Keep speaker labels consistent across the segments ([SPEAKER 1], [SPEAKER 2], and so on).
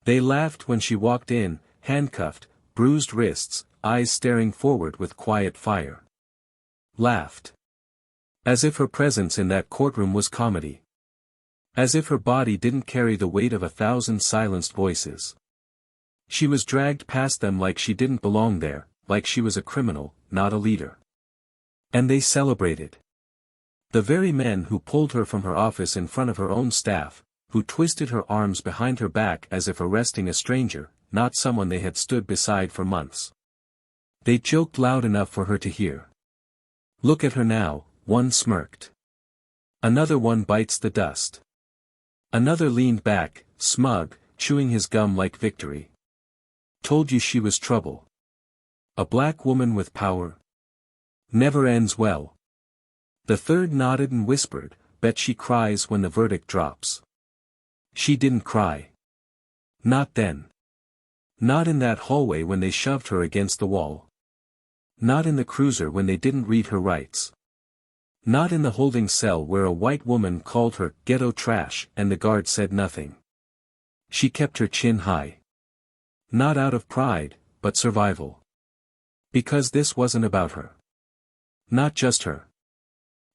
[SPEAKER 1] They laughed when she walked in, handcuffed, bruised wrists, eyes staring forward with quiet fire. Laughed. As if her presence in that courtroom was comedy. As if her body didn't carry the weight of 1,000 silenced voices. She was dragged past them like she didn't belong there, like she was a criminal, not a leader. And they celebrated. The very men who pulled her from her office in front of her own staff, who twisted her arms behind her back as if arresting a stranger, not someone they had stood beside for months. They joked loud enough for her to hear. Look at her now, one smirked. Another one bites the dust. Another leaned back, smug, chewing his gum like victory. Told you she was trouble. A black woman with power. Never ends well. The third nodded and whispered, bet she cries when the verdict drops. She didn't cry. Not then. Not in that hallway when they shoved her against the wall. Not in the cruiser when they didn't read her rights. Not in the holding cell where a white woman called her ghetto trash and the guard said nothing. She kept her chin high. Not out of pride, but survival. Because this wasn't about her. Not just her.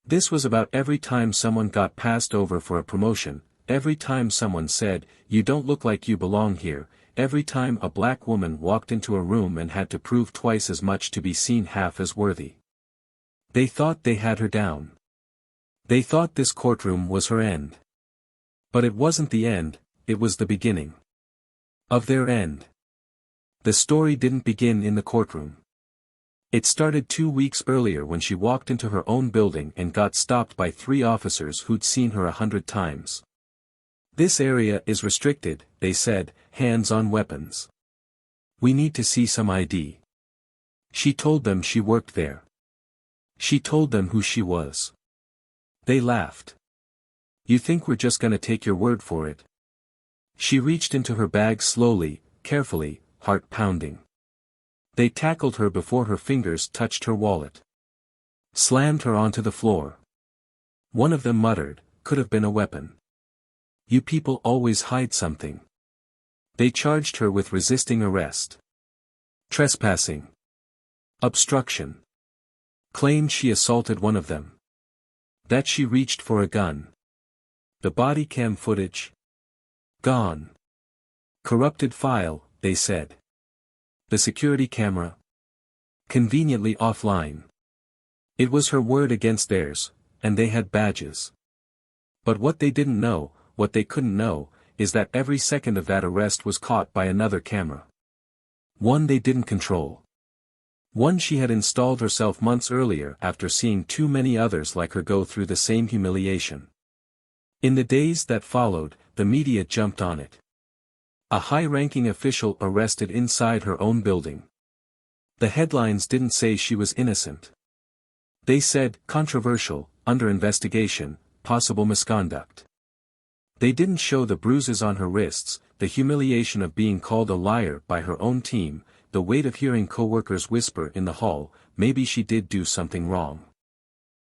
[SPEAKER 1] This was about every time someone got passed over for a promotion, every time someone said, you don't look like you belong here, every time a black woman walked into a room and had to prove twice as much to be seen half as worthy. They thought they had her down. They thought this courtroom was her end. But it wasn't the end, it was the beginning. Of their end. The story didn't begin in the courtroom. It started 2 weeks earlier when she walked into her own building and got stopped by 3 officers who'd seen her 100 times. This area is restricted, they said, hands on weapons. We need to see some ID. She told them she worked there. She told them who she was. They laughed. You think we're just gonna take your word for it? She reached into her bag slowly, carefully, heart pounding. They tackled her before her fingers touched her wallet. Slammed her onto the floor. One of them muttered, could have been a weapon. You people always hide something. They charged her with resisting arrest. Trespassing. Obstruction. Claimed she assaulted one of them. That she reached for a gun. The body cam footage. Gone. Corrupted file, they said. The security camera. Conveniently offline. It was her word against theirs, and they had badges. But what they didn't know, what they couldn't know, is that every second of that arrest was caught by another camera. One they didn't control. One she had installed herself months earlier after seeing too many others like her go through the same humiliation. In the days that followed, the media jumped on it. A high-ranking official arrested inside her own building. The headlines didn't say she was innocent. They said, controversial, under investigation, possible misconduct. They didn't show the bruises on her wrists, the humiliation of being called a liar by her own team, the weight of hearing coworkers whisper in the hall, maybe she did do something wrong.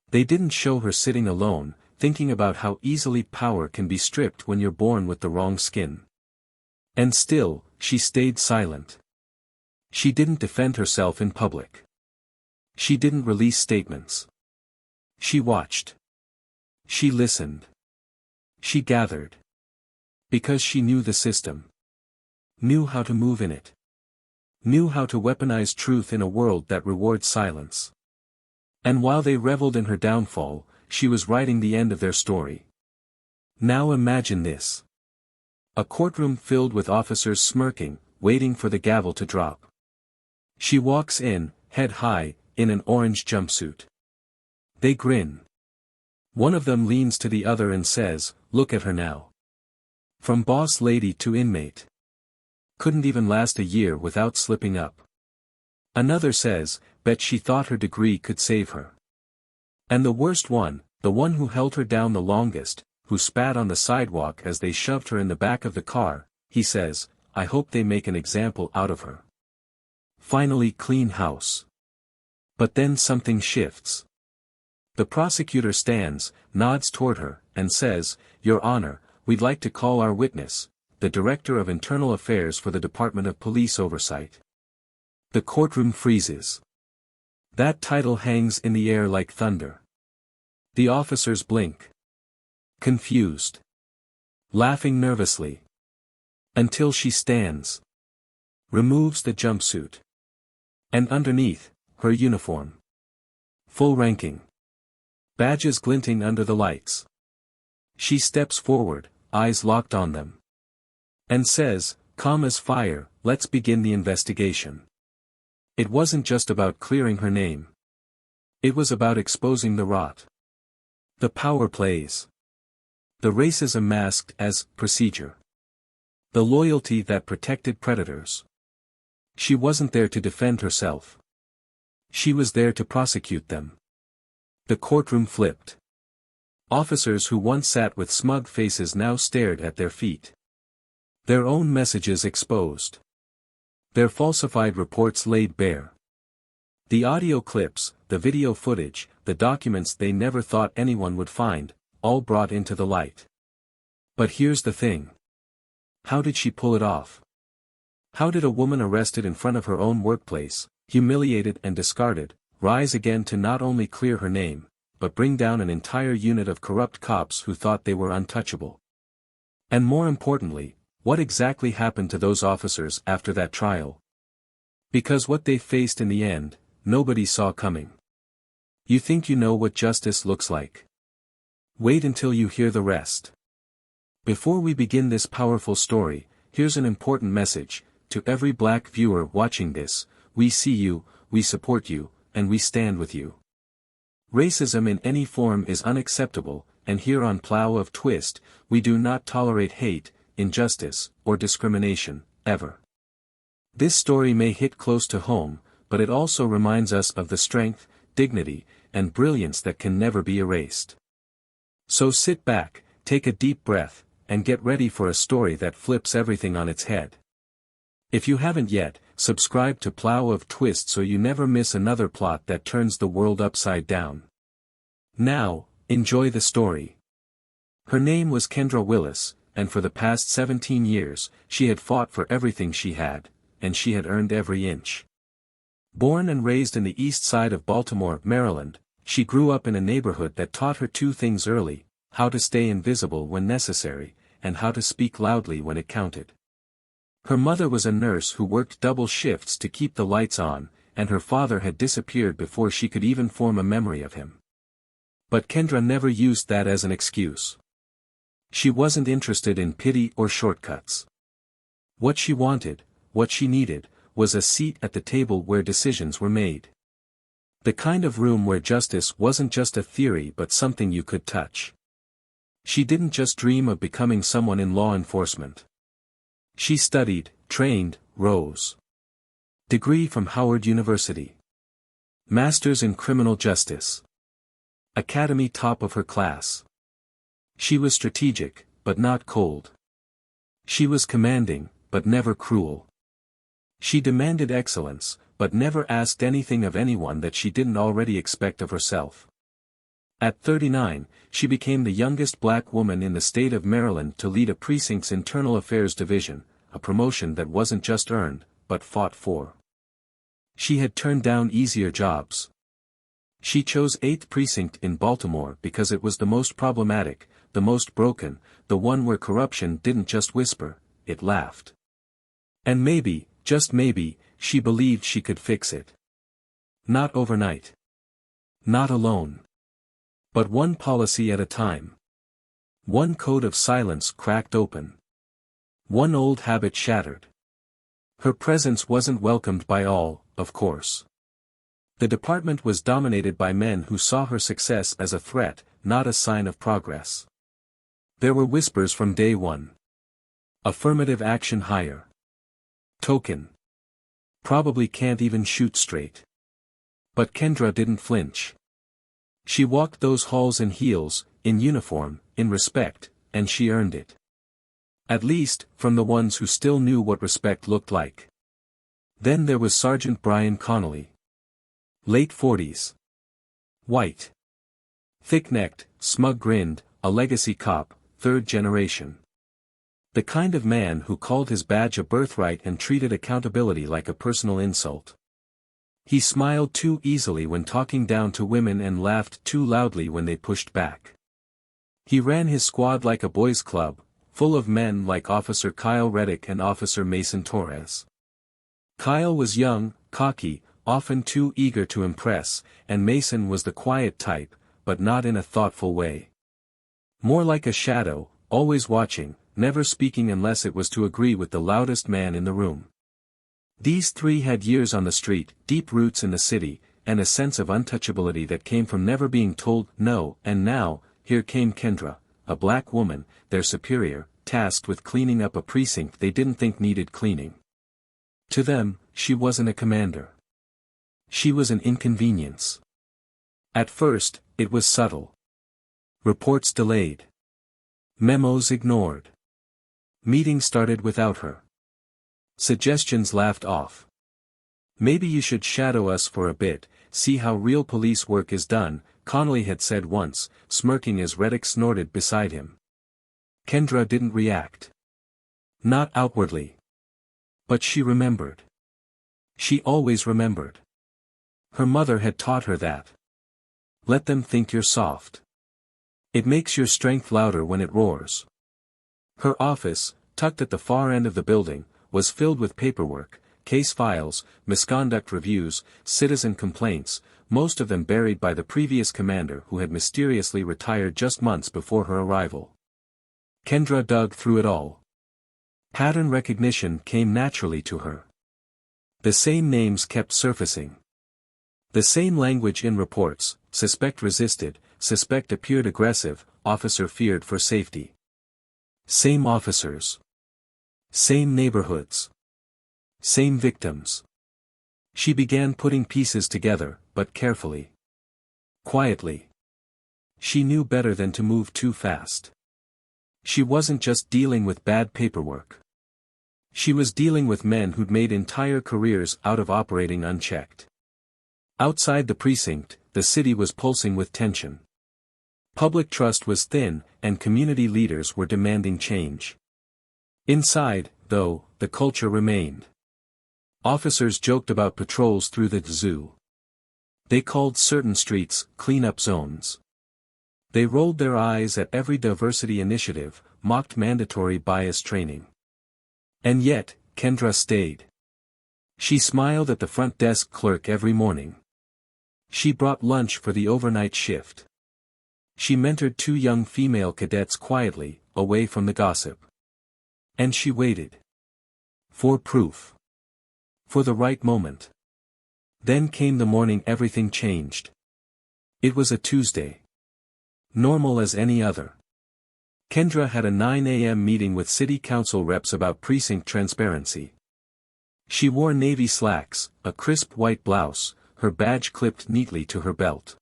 [SPEAKER 1] They didn't show her sitting alone, thinking about how easily power can be stripped when you're born with the wrong skin. And still, she stayed silent. She didn't defend herself in public. She didn't release statements. She watched. She listened. She gathered. Because she knew the system. Knew how to move in it. Knew how to weaponize truth in a world that rewards silence. And while they reveled in her downfall, she was writing the end of their story. Now imagine this. A courtroom filled with officers smirking, waiting for the gavel to drop. She walks in, head high, in an orange jumpsuit. They grin. One of them leans to the other and says, look at her now. From boss lady to inmate. Couldn't even last a year without slipping up. Another says, bet she thought her degree could save her. And the worst one, the one who held her down the longest, who spat on the sidewalk as they shoved her in the back of the car, he says, I hope they make an example out of her. Finally clean house. But then something shifts. The prosecutor stands, nods toward her, and says, Your Honor, we'd like to call our witness, the Director of Internal Affairs for the Department of Police Oversight. The courtroom freezes. That title hangs in the air like thunder. The officers blink. Confused. Laughing nervously. Until she stands. Removes the jumpsuit. And underneath, her uniform. Full ranking. Badges glinting under the lights. She steps forward, eyes locked on them. And says, calm as fire, let's begin the investigation. It wasn't just about clearing her name. It was about exposing the rot. The power plays. The racism masked as procedure. The loyalty that protected predators. She wasn't there to defend herself. She was there to prosecute them. The courtroom flipped. Officers who once sat with smug faces now stared at their feet. Their own messages exposed. Their falsified reports laid bare. The audio clips, the video footage, the documents they never thought anyone would find, all brought into the light. But here's the thing. How did she pull it off? How did a woman arrested in front of her own workplace, humiliated and discarded, rise again to not only clear her name, but bring down an entire unit of corrupt cops who thought they were untouchable? And more importantly, what exactly happened to those officers after that trial? Because what they faced in the end, nobody saw coming. You think you know what justice looks like? Wait until you hear the rest. Before we begin this powerful story, here's an important message. To every black viewer watching this, we see you, we support you, and we stand with you. Racism in any form is unacceptable, and here on Plow of Twist, we do not tolerate hate, injustice, or discrimination, ever. This story may hit close to home, but it also reminds us of the strength, dignity, and brilliance that can never be erased. So sit back, take a deep breath, and get ready for a story that flips everything on its head. If you haven't yet, subscribe to Plow of Twist so you never miss another plot that turns the world upside down. Now, enjoy the story. Her name was Kendra Willis, and for the past 17 years, she had fought for everything she had, and she had earned every inch. Born and raised in the east side of Baltimore, Maryland, she grew up in a neighborhood that taught her two things early: how to stay invisible when necessary, and how to speak loudly when it counted. Her mother was a nurse who worked double shifts to keep the lights on, and her father had disappeared before she could even form a memory of him. But Kendra never used that as an excuse. She wasn't interested in pity or shortcuts. What she wanted, what she needed, was a seat at the table where decisions were made. The kind of room where justice wasn't just a theory but something you could touch. She didn't just dream of becoming someone in law enforcement. She studied, trained, rose. Degree from Howard University. Masters in Criminal Justice. Academy top of her class. She was strategic, but not cold. She was commanding, but never cruel. She demanded excellence, but never asked anything of anyone that she didn't already expect of herself. At 39, she became the youngest black woman in the state of Maryland to lead a precinct's internal affairs division, a promotion that wasn't just earned, but fought for. She had turned down easier jobs. She chose 8th Precinct in Baltimore because it was the most problematic, the most broken, the one where corruption didn't just whisper, it laughed. And maybe, just maybe, she believed she could fix it. Not overnight. Not alone. But one policy at a time. One code of silence cracked open. One old habit shattered. Her presence wasn't welcomed by all, of course. The department was dominated by men who saw her success as a threat, not a sign of progress. There were whispers from day one. Affirmative action hire. Token. Probably can't even shoot straight. But Kendra didn't flinch. She walked those halls in heels, in uniform, in respect, and she earned it. At least, from the ones who still knew what respect looked like. Then there was Sergeant Brian Connolly. Late 40s. White. Thick-necked, smug-grinned, a legacy cop, third generation. The kind of man who called his badge a birthright and treated accountability like a personal insult. He smiled too easily when talking down to women and laughed too loudly when they pushed back. He ran his squad like a boys' club, full of men like Officer Kyle Reddick and Officer Mason Torres. Kyle was young, cocky, often too eager to impress, and Mason was the quiet type, but not in a thoughtful way. More like a shadow, always watching, never speaking unless it was to agree with the loudest man in the room. These three had years on the street, deep roots in the city, and a sense of untouchability that came from never being told no, and now, here came Kendra, a black woman, their superior, tasked with cleaning up a precinct they didn't think needed cleaning. To them, she wasn't a commander. She was an inconvenience. At first, it was subtle. Reports delayed. Memos ignored. Meetings started without her. Suggestions laughed off. Maybe you should shadow us for a bit, see how real police work is done, Connolly had said once, smirking as Reddick snorted beside him. Kendra didn't react. Not outwardly. But she remembered. She always remembered. Her mother had taught her that. Let them think you're soft. It makes your strength louder when it roars. Her office, tucked at the far end of the building, was filled with paperwork, case files, misconduct reviews, citizen complaints, most of them buried by the previous commander who had mysteriously retired just months before her arrival. Kendra dug through it all. Pattern recognition came naturally to her. The same names kept surfacing. The same language in reports: suspect resisted, suspect appeared aggressive, officer feared for safety. Same officers. Same neighborhoods. Same victims. She began putting pieces together, but carefully. Quietly. She knew better than to move too fast. She wasn't just dealing with bad paperwork. She was dealing with men who'd made entire careers out of operating unchecked. Outside the precinct, the city was pulsing with tension. Public trust was thin, and community leaders were demanding change. Inside, though, the culture remained. Officers joked about patrols through the zoo. They called certain streets cleanup zones. They rolled their eyes at every diversity initiative, mocked mandatory bias training. And yet, Kendra stayed. She smiled at the front desk clerk every morning. She brought lunch for the overnight shift. She mentored two young female cadets quietly, away from the gossip. And she waited. For proof. For the right moment. Then came the morning everything changed. It was a Tuesday. Normal as any other. Kendra had a 9 a.m. meeting with city council reps about precinct transparency. She wore navy slacks, a crisp white blouse, her badge clipped neatly to her belt.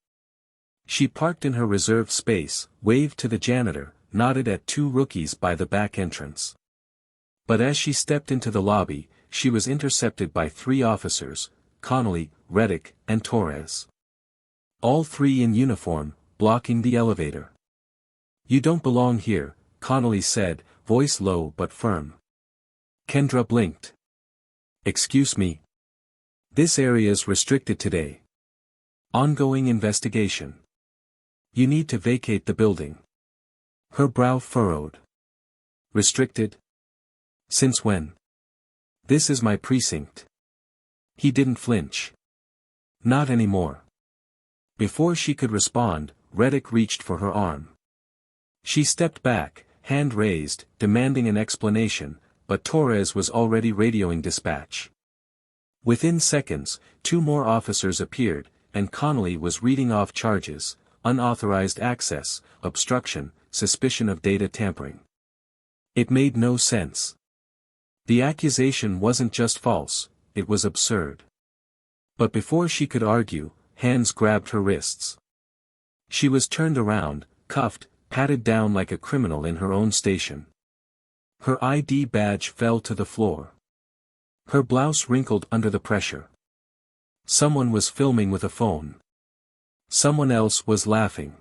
[SPEAKER 1] She parked in her reserved space, waved to the janitor, nodded at two rookies by the back entrance. But as she stepped into the lobby, she was intercepted by three officers, Connolly, Reddick, and Torres. All three in uniform, blocking the elevator. "You don't belong here," Connolly said, voice low but firm. Kendra blinked. "Excuse me. This area's restricted today. Ongoing investigation. You need to vacate the building." Her brow furrowed. "Restricted? Since when? This is my precinct." He didn't flinch. "Not anymore." Before she could respond, Reddick reached for her arm. She stepped back, hand raised, demanding an explanation, but Torres was already radioing dispatch. Within seconds, two more officers appeared, and Connolly was reading off charges: unauthorized access, obstruction, suspicion of data tampering. It made no sense. The accusation wasn't just false, it was absurd. But before she could argue, hands grabbed her wrists. She was turned around, cuffed, patted down like a criminal in her own station. Her ID badge fell to the floor. Her blouse wrinkled under the pressure. Someone was filming with a phone. Someone else was laughing.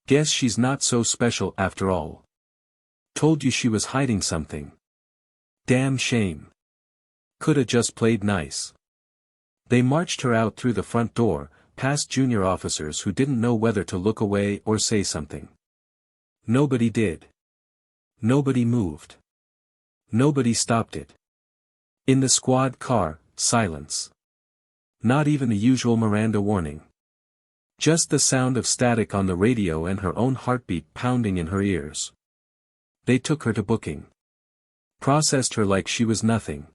[SPEAKER 1] "Guess she's not so special after all." Told you she was hiding something. Damn shame. Coulda just played nice. They marched her out through the front door, past junior officers who didn't know whether to look away or say something. Nobody did. Nobody moved. Nobody stopped it. In the squad car, silence. Not even the usual Miranda warning. Just the sound of static on the radio and her own heartbeat pounding in her ears. They took her to booking. Processed her like she was nothing.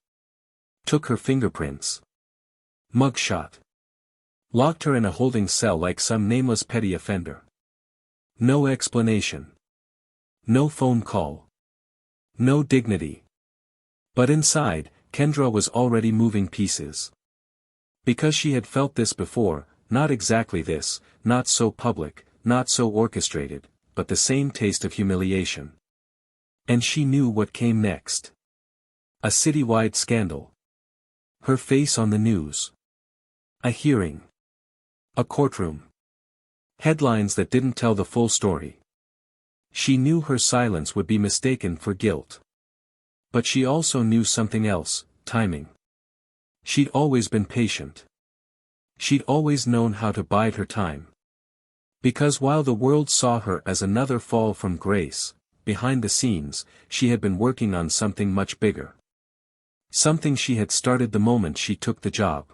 [SPEAKER 1] Took her fingerprints. Mugshot. Locked her in a holding cell like some nameless petty offender. No explanation. No phone call. No dignity. But inside, Kendra was already moving pieces. Because she had felt this before, not exactly this, not so public, not so orchestrated, but the same taste of humiliation. And she knew what came next. A citywide scandal. Her face on the news. A hearing. A courtroom. Headlines that didn't tell the full story. She knew her silence would be mistaken for guilt. But she also knew something else, timing. She'd always been patient. She'd always known how to bide her time. Because while the world saw her as another fall from grace, behind the scenes, she had been working on something much bigger. Something she had started the moment she took the job.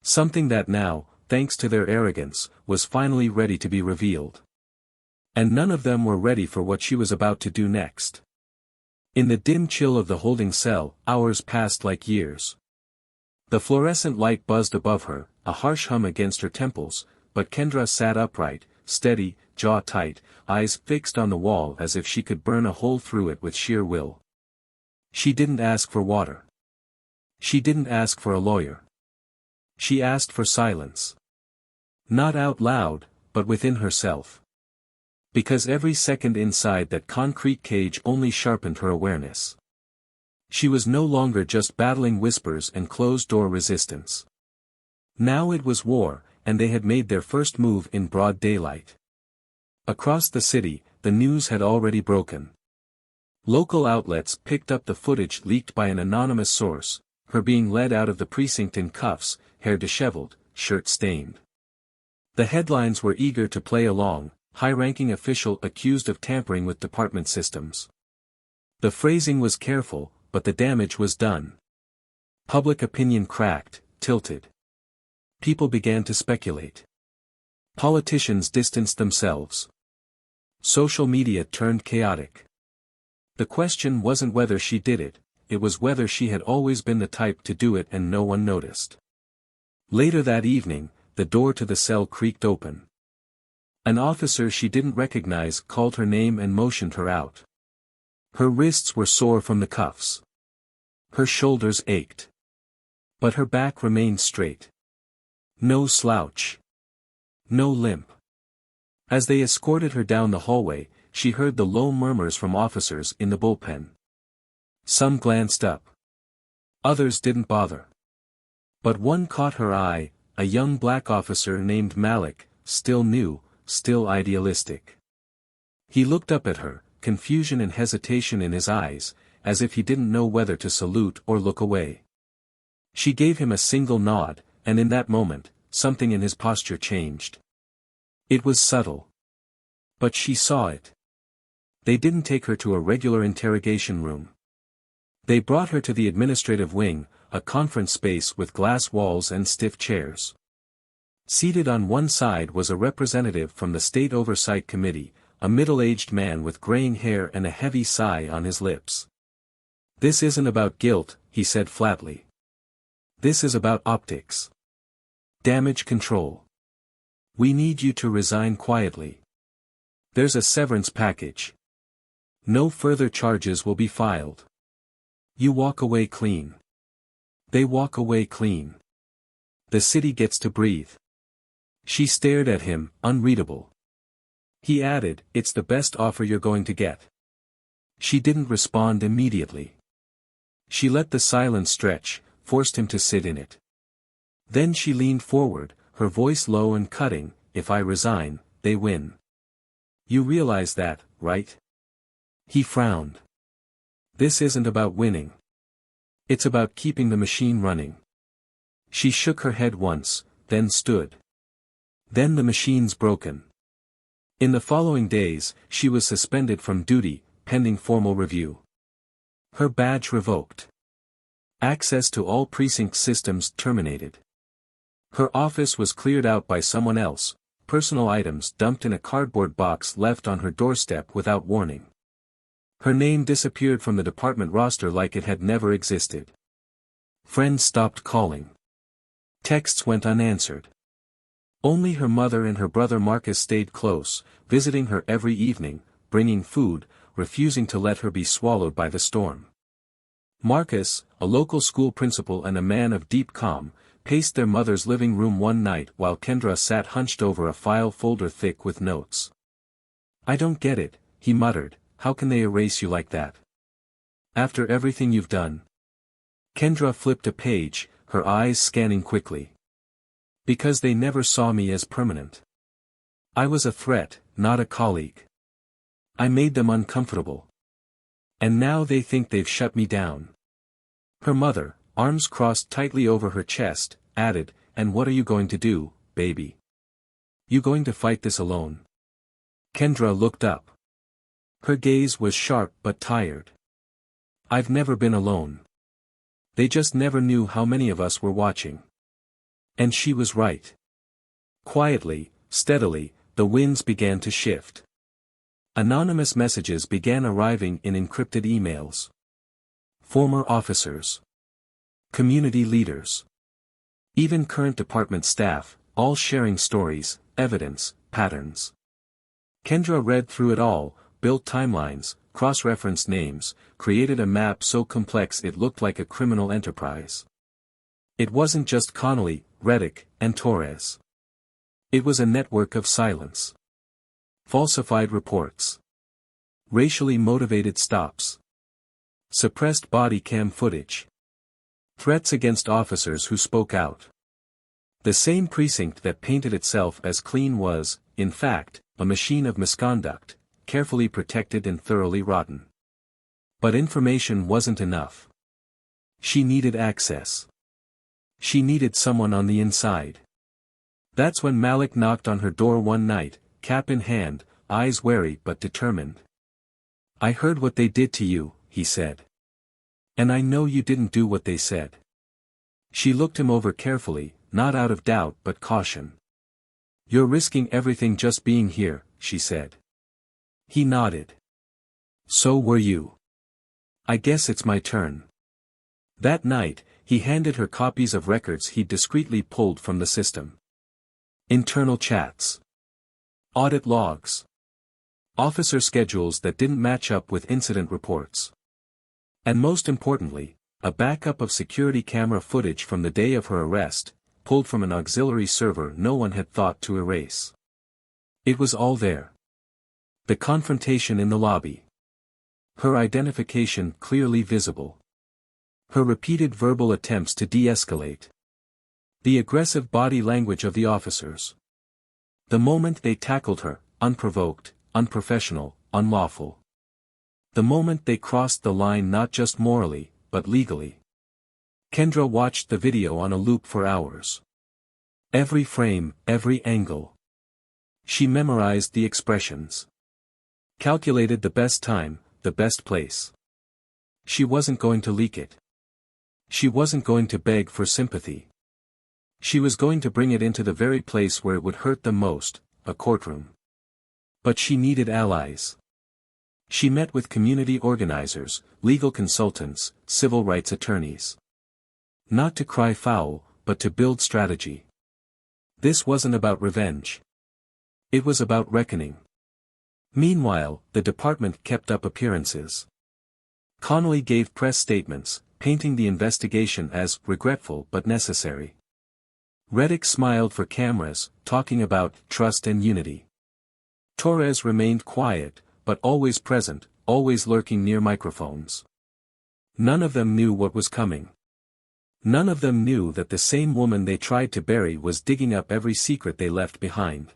[SPEAKER 1] Something that now, thanks to their arrogance, was finally ready to be revealed. And none of them were ready for what she was about to do next. In the dim chill of the holding cell, hours passed like years. The fluorescent light buzzed above her, a harsh hum against her temples, but Kendra sat upright, steady, jaw tight, eyes fixed on the wall as if she could burn a hole through it with sheer will. She didn't ask for water. She didn't ask for a lawyer. She asked for silence. Not out loud, but within herself. Because every second inside that concrete cage only sharpened her awareness. She was no longer just battling whispers and closed-door resistance. Now it was war, and they had made their first move in broad daylight. Across the city, the news had already broken. Local outlets picked up the footage leaked by an anonymous source, her being led out of the precinct in cuffs, hair disheveled, shirt stained. The headlines were eager to play along, high-ranking official accused of tampering with department systems. The phrasing was careful, but the damage was done. Public opinion cracked, tilted. People began to speculate. Politicians distanced themselves. Social media turned chaotic. The question wasn't whether she did it, it was whether she had always been the type to do it and no one noticed. Later that evening, the door to the cell creaked open. An officer she didn't recognize called her name and motioned her out. Her wrists were sore from the cuffs. Her shoulders ached. But her back remained straight. No slouch. No limp. As they escorted her down the hallway, she heard the low murmurs from officers in the bullpen. Some glanced up. Others didn't bother. But one caught her eye, a young black officer named Malik, still new, still idealistic. He looked up at her, confusion and hesitation in his eyes, as if he didn't know whether to salute or look away. She gave him a single nod, and in that moment, something in his posture changed. It was subtle. But she saw it. They didn't take her to a regular interrogation room. They brought her to the administrative wing, a conference space with glass walls and stiff chairs. Seated on one side was a representative from the State Oversight Committee, a middle-aged man with graying hair and a heavy sigh on his lips. "This isn't about guilt," he said flatly. "This is about optics. Damage control. We need you to resign quietly. There's a severance package. No further charges will be filed. You walk away clean. They walk away clean. The city gets to breathe." She stared at him, unreadable. He added, "It's the best offer you're going to get." She didn't respond immediately. She let the silence stretch, forced him to sit in it. Then she leaned forward, her voice low and cutting, "If I resign, they win. You realize that, right?" He frowned. This isn't about winning. It's about keeping the machine running. She shook her head once, then stood. Then the machine's broken. In the following days, she was suspended from duty, pending formal review. Her badge revoked. Access to all precinct systems terminated. Her office was cleared out by someone else, personal items dumped in a cardboard box left on her doorstep without warning. Her name disappeared from the department roster like it had never existed. Friends stopped calling. Texts went unanswered. Only her mother and her brother Marcus stayed close, visiting her every evening, bringing food, refusing to let her be swallowed by the storm. Marcus, a local school principal and a man of deep calm, paced their mother's living room one night while Kendra sat hunched over a file folder thick with notes. "I don't get it," he muttered, "how can they erase you like that? After everything you've done?" Kendra flipped a page, her eyes scanning quickly. "Because they never saw me as permanent. I was a threat, not a colleague. I made them uncomfortable. And now they think they've shut me down." Her mother, arms crossed tightly over her chest, added, "And what are you going to do, baby? You going to fight this alone?" Kendra looked up. Her gaze was sharp but tired. "I've never been alone. They just never knew how many of us were watching." And she was right. Quietly, steadily, the winds began to shift. Anonymous messages began arriving in encrypted emails. Former officers. Community leaders. Even current department staff, all sharing stories, evidence, patterns. Kendra read through it all, built timelines, cross-referenced names, created a map so complex it looked like a criminal enterprise. It wasn't just Connolly, Reddick, and Torres. It was a network of silence. Falsified reports. Racially motivated stops. Suppressed body cam footage. Threats against officers who spoke out. The same precinct that painted itself as clean was, in fact, a machine of misconduct, carefully protected and thoroughly rotten. But information wasn't enough. She needed access. She needed someone on the inside. That's when Malik knocked on her door one night, cap in hand, eyes wary but determined. "I heard what they did to you," he said. "And I know you didn't do what they said." She looked him over carefully, not out of doubt but caution. "You're risking everything just being here," she said. He nodded. "So were you. I guess it's my turn." That night, he handed her copies of records he'd discreetly pulled from the system. Internal chats. Audit logs. Officer schedules that didn't match up with incident reports. And most importantly, a backup of security camera footage from the day of her arrest, pulled from an auxiliary server no one had thought to erase. It was all there. The confrontation in the lobby. Her identification clearly visible. Her repeated verbal attempts to de-escalate. The aggressive body language of the officers. The moment they tackled her, unprovoked, unprofessional, unlawful. The moment they crossed the line not just morally, but legally. Kendra watched the video on a loop for hours. Every frame, every angle. She memorized the expressions. Calculated the best time, the best place. She wasn't going to leak it. She wasn't going to beg for sympathy. She was going to bring it into the very place where it would hurt the most, a courtroom. But she needed allies. She met with community organizers, legal consultants, civil rights attorneys. Not to cry foul, but to build strategy. This wasn't about revenge. It was about reckoning. Meanwhile, the department kept up appearances. Connolly gave press statements, painting the investigation as regretful but necessary. Reddick smiled for cameras, talking about trust and unity. Torres remained quiet, but always present, always lurking near microphones. None of them knew what was coming. None of them knew that the same woman they tried to bury was digging up every secret they left behind.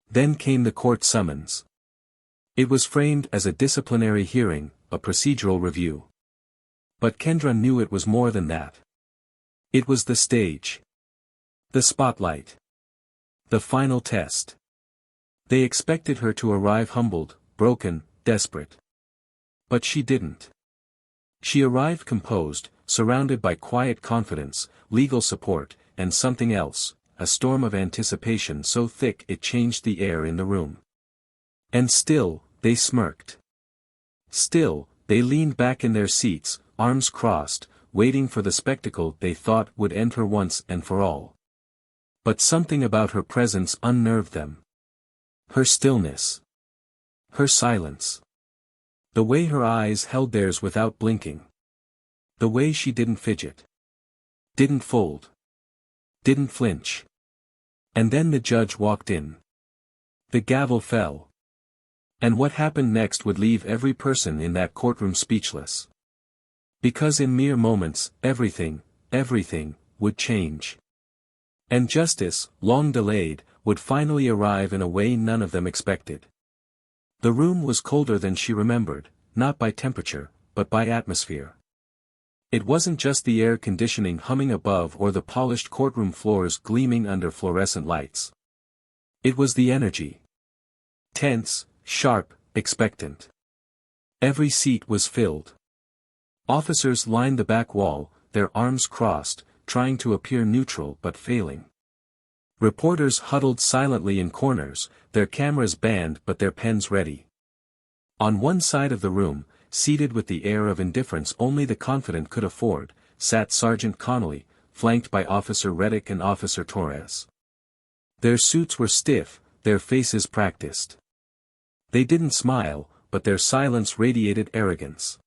[SPEAKER 1] Then came the court summons. It was framed as a disciplinary hearing, a procedural review. But Kendra knew it was more than that. It was the stage. The spotlight. The final test. They expected her to arrive humbled, broken, desperate. But she didn't. She arrived composed, surrounded by quiet confidence, legal support, and something else, a storm of anticipation so thick it changed the air in the room. And still, they smirked. Still, they leaned back in their seats, arms crossed, waiting for the spectacle they thought would end her once and for all. But something about her presence unnerved them. Her stillness. Her silence. The way her eyes held theirs without blinking. The way she didn't fidget. Didn't fold. Didn't flinch. And then the judge walked in. The gavel fell. And what happened next would leave every person in that courtroom speechless. Because in mere moments, everything, would change. And justice, long delayed, would finally arrive in a way none of them expected. The room was colder than she remembered, not by temperature, but by atmosphere. It wasn't just the air conditioning humming above or the polished courtroom floors gleaming under fluorescent lights. It was the energy. Tense, sharp, expectant. Every seat was filled. Officers lined the back wall, their arms crossed, trying to appear neutral but failing. Reporters huddled silently in corners, their cameras banned but their pens ready. On one side of the room, seated with the air of indifference only the confident could afford, sat Sergeant Connolly, flanked by Officer Reddick and Officer Torres. Their suits were stiff, their faces practiced. They didn't smile, but their silence radiated arrogance.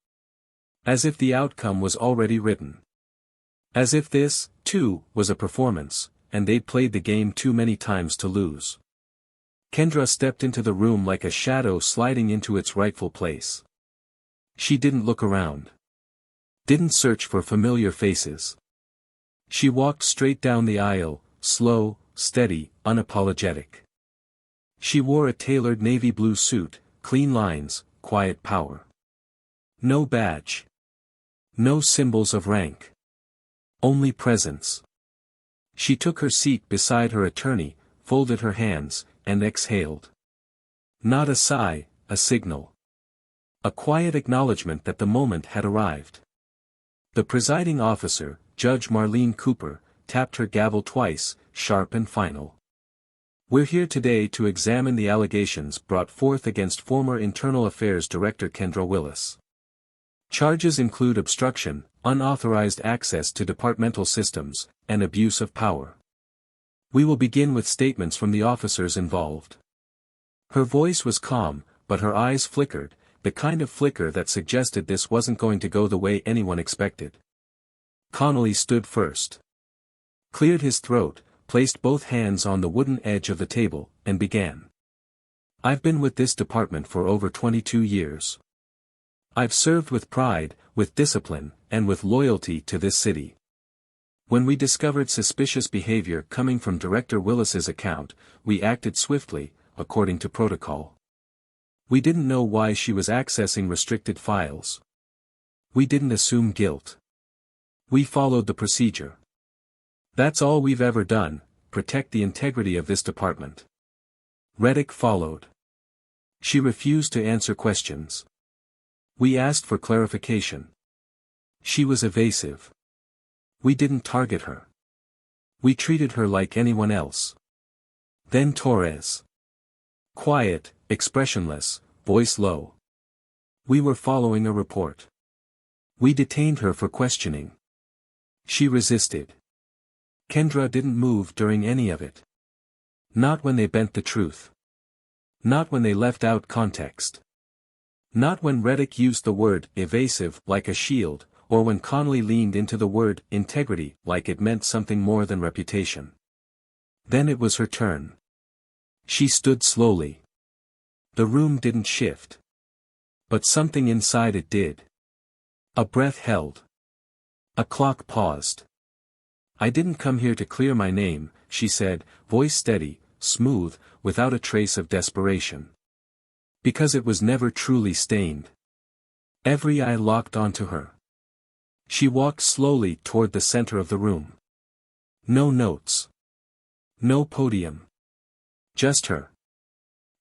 [SPEAKER 1] As if the outcome was already written. As if this, too, was a performance, and they'd played the game too many times to lose. Kendra stepped into the room like a shadow sliding into its rightful place. She didn't look around. Didn't search for familiar faces. She walked straight down the aisle, slow, steady, unapologetic. She wore a tailored navy blue suit, clean lines, quiet power. No badge. No symbols of rank. Only presence. She took her seat beside her attorney, folded her hands, and exhaled. Not a sigh, a signal. A quiet acknowledgement that the moment had arrived. The presiding officer, Judge Marlene Cooper, tapped her gavel twice, sharp and final. We're here today to examine the allegations brought forth against former Internal Affairs Director Kendra Willis. Charges include obstruction, unauthorized access to departmental systems, and abuse of power. We will begin with statements from the officers involved. Her voice was calm, but her eyes flickered, the kind of flicker that suggested this wasn't going to go the way anyone expected. Connolly stood first. Cleared his throat, placed both hands on the wooden edge of the table, and began. I've been with this department for over 22 years. I've served with pride, with discipline, and with loyalty to this city. When we discovered suspicious behavior coming from Director Willis's account, we acted swiftly, according to protocol. We didn't know why she was accessing restricted files. We didn't assume guilt. We followed the procedure. That's all we've ever done, protect the integrity of this department. Reddick followed. She refused to answer questions. We asked for clarification. She was evasive. We didn't target her. We treated her like anyone else. Then Torres. Quiet, expressionless, voice low. We were following a report. We detained her for questioning. She resisted. Kendra didn't move during any of it. Not when they bent the truth. Not when they left out context. Not when Reddick used the word evasive like a shield, or when Connolly leaned into the word integrity like it meant something more than reputation. Then it was her turn. She stood slowly. The room didn't shift. But something inside it did. A breath held. A clock paused. I didn't come here to clear my name, she said, voice steady, smooth, without a trace of desperation. Because it was never truly stained. Every eye locked onto her. She walked slowly toward the center of the room. No notes. No podium. Just her.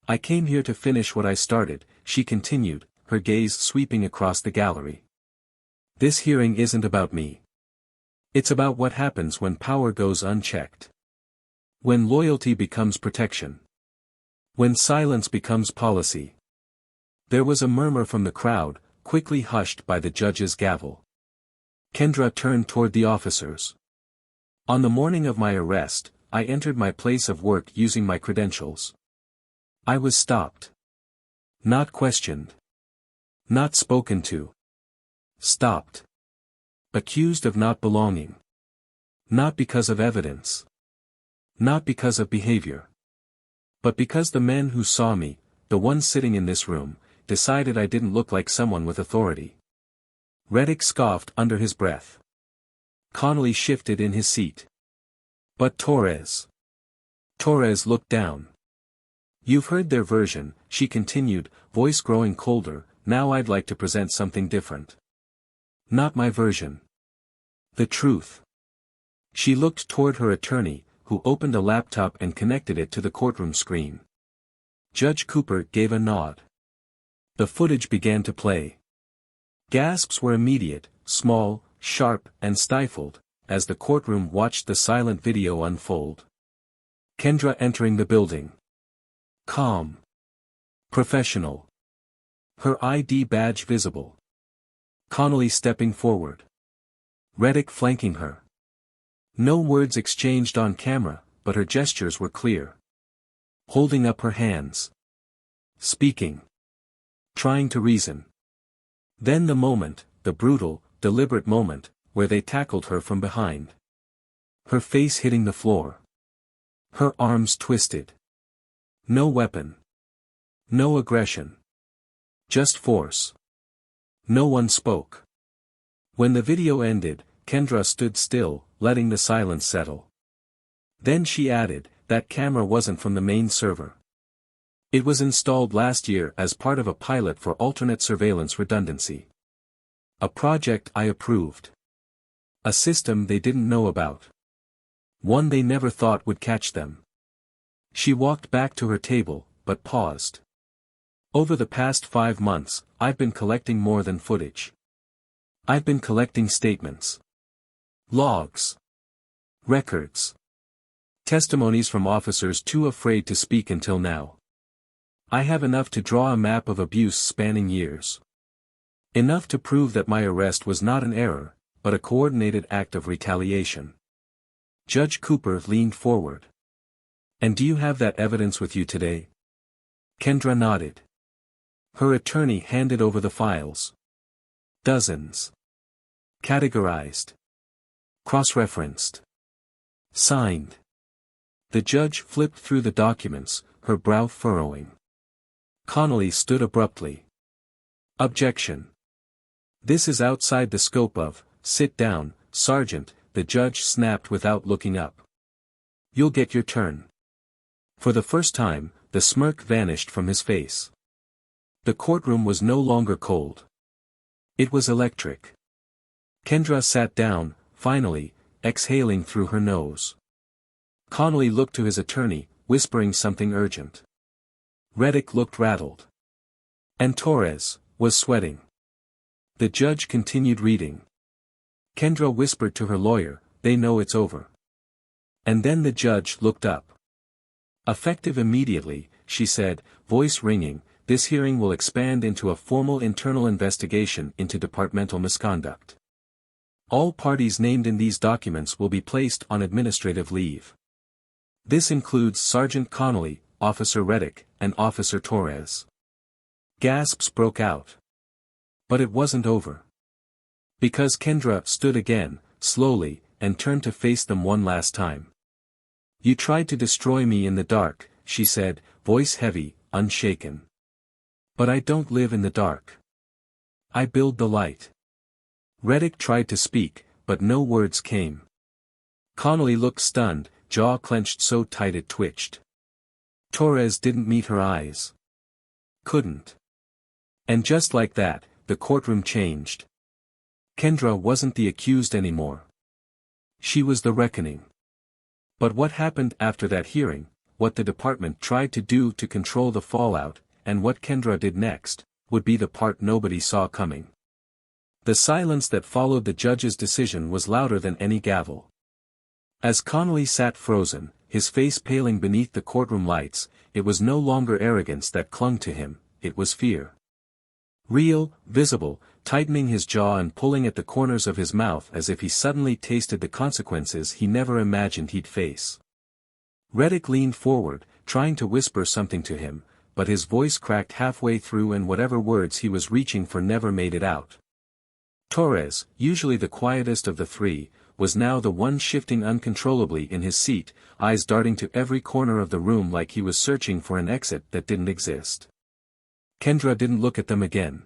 [SPEAKER 1] I came here to finish what I started, she continued, her gaze sweeping across the gallery. This hearing isn't about me. It's about what happens when power goes unchecked. When loyalty becomes protection. When silence becomes policy. There was a murmur from the crowd, quickly hushed by the judge's gavel. Kendra turned toward the officers. On the morning of my arrest, I entered my place of work using my credentials. I was stopped. Not questioned. Not spoken to. Stopped. Accused of not belonging. Not because of evidence. Not because of behavior. But because the men who saw me, the ones sitting in this room, decided I didn't look like someone with authority. Reddick scoffed under his breath. Connolly shifted in his seat. But Torres. Torres looked down. You've heard their version, she continued, voice growing colder, now I'd like to present something different. Not my version. The truth. She looked toward her attorney, who opened a laptop and connected it to the courtroom screen. Judge Cooper gave a nod. The footage began to play. Gasps were immediate, small, sharp, and stifled, as the courtroom watched the silent video unfold. Kendra entering the building. Calm. Professional. Her ID badge visible. Connolly stepping forward. Reddick flanking her. No words exchanged on camera, but her gestures were clear. Holding up her hands. Speaking. Trying to reason. Then the moment, the brutal, deliberate moment, where they tackled her from behind. Her face hitting the floor. Her arms twisted. No weapon. No aggression. Just force. No one spoke. When the video ended, Kendra stood still, letting the silence settle. Then she added, that camera wasn't from the main server. It was installed last year as part of a pilot for alternate surveillance redundancy. A project I approved. A system they didn't know about. One they never thought would catch them. She walked back to her table, but paused. Over the past 5 months, I've been collecting more than footage. I've been collecting statements. Logs. Records. Testimonies from officers too afraid to speak until now. I have enough to draw a map of abuse spanning years. Enough to prove that my arrest was not an error, but a coordinated act of retaliation. Judge Cooper leaned forward. And do you have that evidence with you today? Kendra nodded. Her attorney handed over the files. Dozens. Categorized. Cross-referenced. Signed. The judge flipped through the documents, her brow furrowing. Connolly stood abruptly. Objection. This is outside the scope of, sit down, Sergeant, the judge snapped without looking up. You'll get your turn. For the first time, the smirk vanished from his face. The courtroom was no longer cold. It was electric. Kendra sat down, finally, exhaling through her nose. Connolly looked to his attorney, whispering something urgent. Reddick looked rattled. And Torres was sweating. The judge continued reading. Kendra whispered to her lawyer, they know it's over. And then the judge looked up. Effective immediately, she said, voice ringing, this hearing will expand into a formal internal investigation into departmental misconduct. All parties named in these documents will be placed on administrative leave. This includes Sergeant Connolly, Officer Reddick, and Officer Torres. Gasps broke out. But it wasn't over. Because Kendra stood again, slowly, and turned to face them one last time. You tried to destroy me in the dark, she said, voice heavy, unshaken. But I don't live in the dark. I build the light. Reddick tried to speak, but no words came. Connolly looked stunned, jaw clenched so tight it twitched. Torres didn't meet her eyes. Couldn't. And just like that, the courtroom changed. Kendra wasn't the accused anymore. She was the reckoning. But what happened after that hearing, what the department tried to do to control the fallout, and what Kendra did next, would be the part nobody saw coming. The silence that followed the judge's decision was louder than any gavel. As Connolly sat frozen, his face paling beneath the courtroom lights, it was no longer arrogance that clung to him, it was fear. Real, visible, tightening his jaw and pulling at the corners of his mouth as if he suddenly tasted the consequences he never imagined he'd face. Reddick leaned forward, trying to whisper something to him, but his voice cracked halfway through and whatever words he was reaching for never made it out. Torres, usually the quietest of the three, was now the one shifting uncontrollably in his seat, eyes darting to every corner of the room like he was searching for an exit that didn't exist. Kendra didn't look at them again.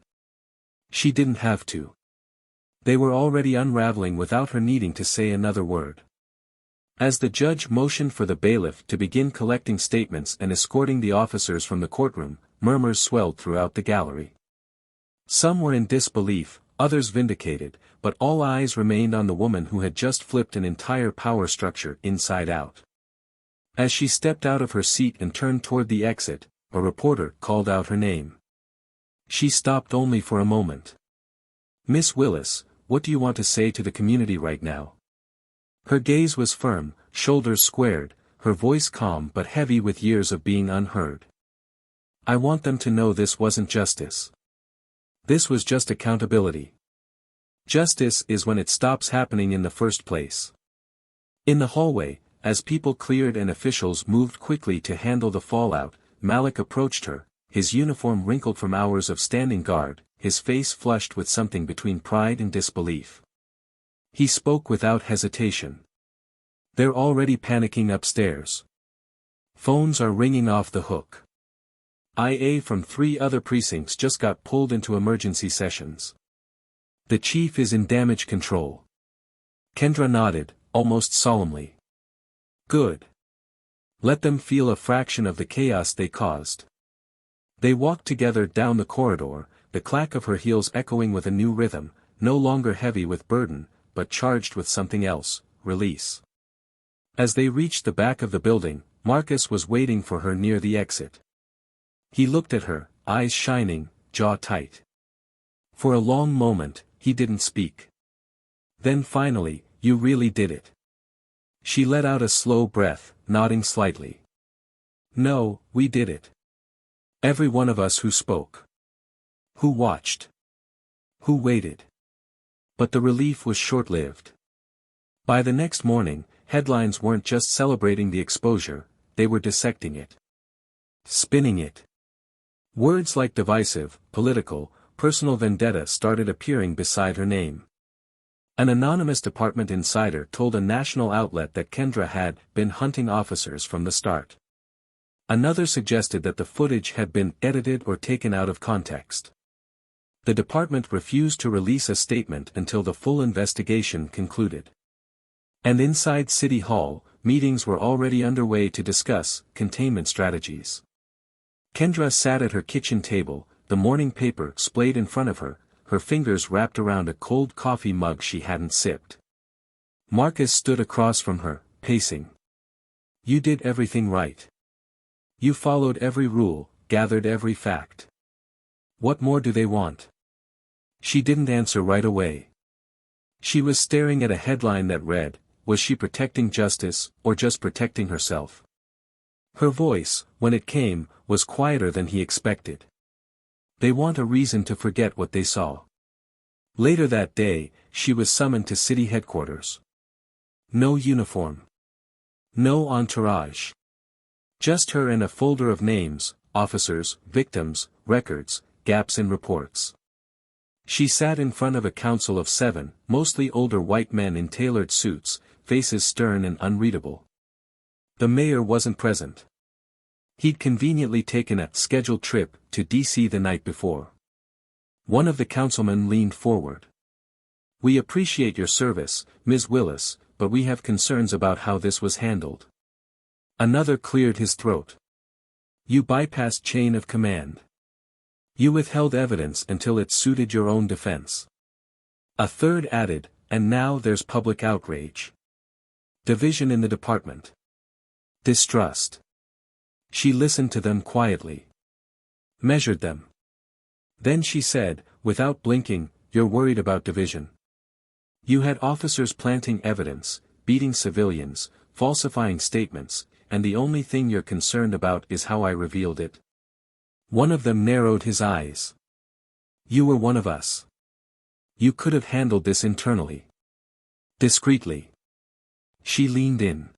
[SPEAKER 1] She didn't have to. They were already unraveling without her needing to say another word. As the judge motioned for the bailiff to begin collecting statements and escorting the officers from the courtroom, murmurs swelled throughout the gallery. Some were in disbelief, others vindicated, but all eyes remained on the woman who had just flipped an entire power structure inside out. As she stepped out of her seat and turned toward the exit, a reporter called out her name. She stopped only for a moment. "Miss Willis, what do you want to say to the community right now?" Her gaze was firm, shoulders squared, her voice calm but heavy with years of being unheard. "I want them to know this wasn't justice. This was just accountability. Justice is when it stops happening in the first place." In the hallway, as people cleared and officials moved quickly to handle the fallout, Malik approached her, his uniform wrinkled from hours of standing guard, his face flushed with something between pride and disbelief. He spoke without hesitation. "They're already panicking upstairs. Phones are ringing off the hook. IA from 3 other precincts just got pulled into emergency sessions. The chief is in damage control." Kendra nodded, almost solemnly. "Good. Let them feel a fraction of the chaos they caused." They walked together down the corridor, the clack of her heels echoing with a new rhythm, no longer heavy with burden, but charged with something else, release. As they reached the back of the building, Marcus was waiting for her near the exit. He looked at her, eyes shining, jaw tight. For a long moment, he didn't speak. Then finally, "You really did it." She let out a slow breath, nodding slightly. "No, we did it. Every one of us who spoke. Who watched. Who waited." But the relief was short-lived. By the next morning, headlines weren't just celebrating the exposure, they were dissecting it. Spinning it. Words like divisive, political, personal vendetta started appearing beside her name. An anonymous department insider told a national outlet that Kendra had been hunting officers from the start. Another suggested that the footage had been edited or taken out of context. The department refused to release a statement until the full investigation concluded. And inside City Hall, meetings were already underway to discuss containment strategies. Kendra sat at her kitchen table, the morning paper splayed in front of her, her fingers wrapped around a cold coffee mug she hadn't sipped. Marcus stood across from her, pacing. "You did everything right. You followed every rule, gathered every fact. What more do they want?" She didn't answer right away. She was staring at a headline that read, "Was she protecting justice, or just protecting herself?" Her voice, when it came, was quieter than he expected. "They want a reason to forget what they saw." Later that day, she was summoned to city headquarters. No uniform. No entourage. Just her and a folder of names, officers, victims, records, gaps in reports. She sat in front of a council of 7, mostly older white men in tailored suits, faces stern and unreadable. The mayor wasn't present. He'd conveniently taken a scheduled trip to D.C. the night before. One of the councilmen leaned forward. "We appreciate your service, Ms. Willis, but we have concerns about how this was handled." Another cleared his throat. "You bypassed chain of command. You withheld evidence until it suited your own defense. A third added, and now there's public outrage. Division in the department. Distrust. She listened to them quietly. Measured them. Then she said, without blinking, "You're worried about division. You had officers planting evidence, beating civilians, falsifying statements, and the only thing you're concerned about is how I revealed it." One of them narrowed his eyes. "You were one of us. You could have handled this internally. Discreetly." She leaned in.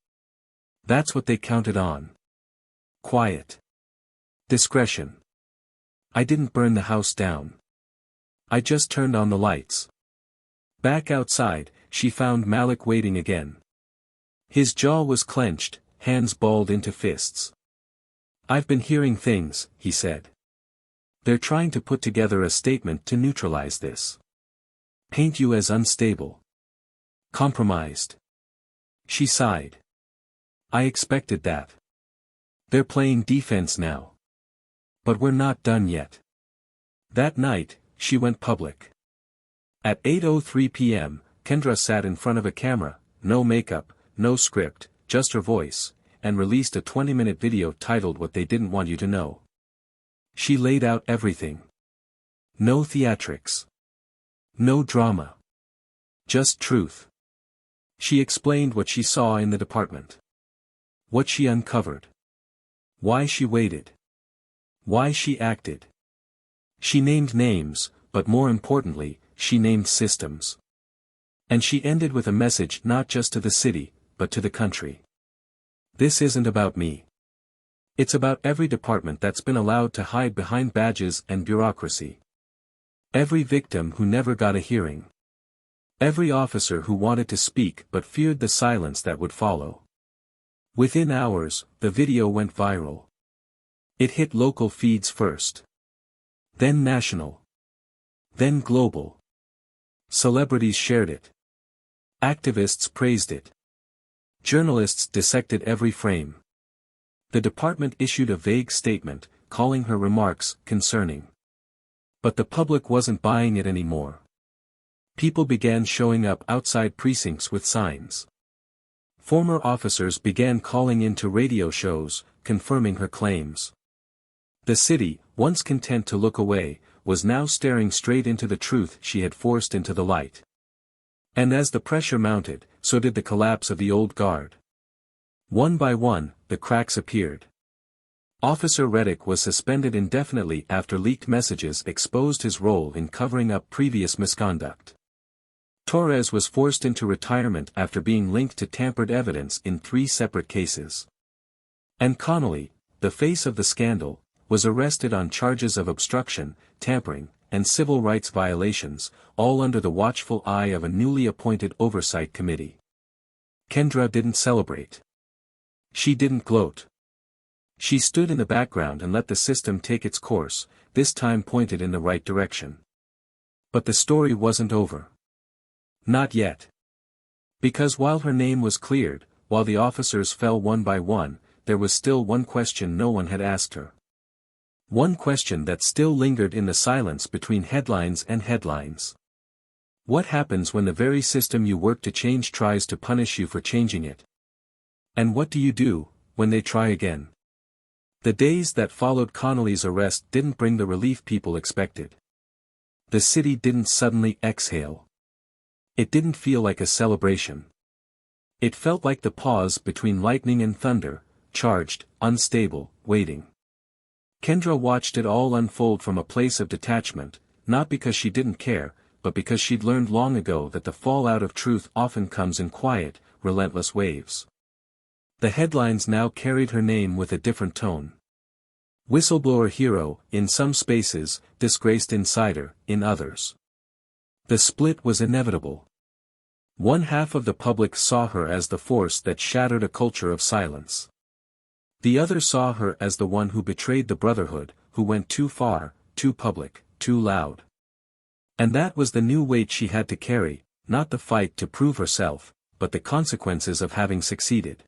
[SPEAKER 1] That's what they counted on. Quiet. Discretion. "I didn't burn the house down. I just turned on the lights." Back outside, she found Malik waiting again. His jaw was clenched, hands balled into fists. "I've been hearing things," he said. "They're trying to put together a statement to neutralize this. Paint you as unstable. Compromised." She sighed. "I expected that. They're playing defense now. But we're not done yet." That night, she went public. At 8:03 p.m., Kendra sat in front of a camera, no makeup, no script, just her voice, and released a 20-minute video titled "What They Didn't Want You to Know." She laid out everything. No theatrics. No drama. Just truth. She explained what she saw in the department. What she uncovered. Why she waited. Why she acted. She named names, but more importantly, she named systems. And she ended with a message not just to the city, but to the country. This isn't about me. It's about every department that's been allowed to hide behind badges and bureaucracy. Every victim who never got a hearing. Every officer who wanted to speak but feared the silence that would follow. Within hours, the video went viral. It hit local feeds first. Then national. Then global. Celebrities shared it. Activists praised it. Journalists dissected every frame. The department issued a vague statement, calling her remarks concerning. But the public wasn't buying it anymore. People began showing up outside precincts with signs. Former officers began calling into radio shows, confirming her claims. The city, once content to look away, was now staring straight into the truth she had forced into the light. And as the pressure mounted, so did the collapse of the old guard. One by one, the cracks appeared. Officer Reddick was suspended indefinitely after leaked messages exposed his role in covering up previous misconduct. Torres was forced into retirement after being linked to tampered evidence in 3 separate cases. And Connolly, the face of the scandal, was arrested on charges of obstruction, tampering, and civil rights violations, all under the watchful eye of a newly appointed oversight committee. Kendra didn't celebrate. She didn't gloat. She stood in the background and let the system take its course, this time pointed in the right direction. But the story wasn't over. Not yet. Because while her name was cleared, while the officers fell one by one, there was still one question no one had asked her. One question that still lingered in the silence between headlines and headlines. What happens when the very system you work to change tries to punish you for changing it? And what do you do, when they try again? The days that followed Connolly's arrest didn't bring the relief people expected. The city didn't suddenly exhale. It didn't feel like a celebration. It felt like the pause between lightning and thunder, charged, unstable, waiting. Kendra watched it all unfold from a place of detachment, not because she didn't care, but because she'd learned long ago that the fallout of truth often comes in quiet, relentless waves. The headlines now carried her name with a different tone. Whistleblower hero, in some spaces, disgraced insider, in others. The split was inevitable. One half of the public saw her as the force that shattered a culture of silence. The other saw her as the one who betrayed the brotherhood, who went too far, too public, too loud. And that was the new weight she had to carry, not the fight to prove herself, but the consequences of having succeeded.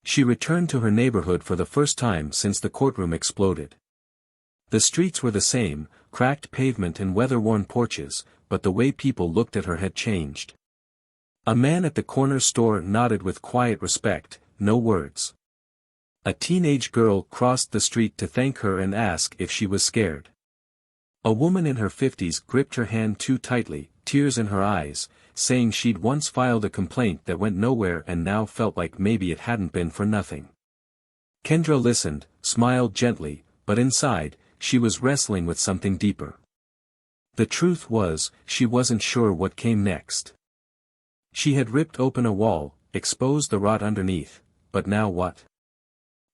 [SPEAKER 1] She returned to her neighborhood for the first time since the courtroom exploded. The streets were the same, cracked pavement and weather-worn porches, but the way people looked at her had changed. A man at the corner store nodded with quiet respect, no words. A teenage girl crossed the street to thank her and ask if she was scared. A woman in her 50s gripped her hand too tightly, tears in her eyes, saying she'd once filed a complaint that went nowhere and now felt like maybe it hadn't been for nothing. Kendra listened, smiled gently, but inside, she was wrestling with something deeper. The truth was, she wasn't sure what came next. She had ripped open a wall, exposed the rot underneath, but now what?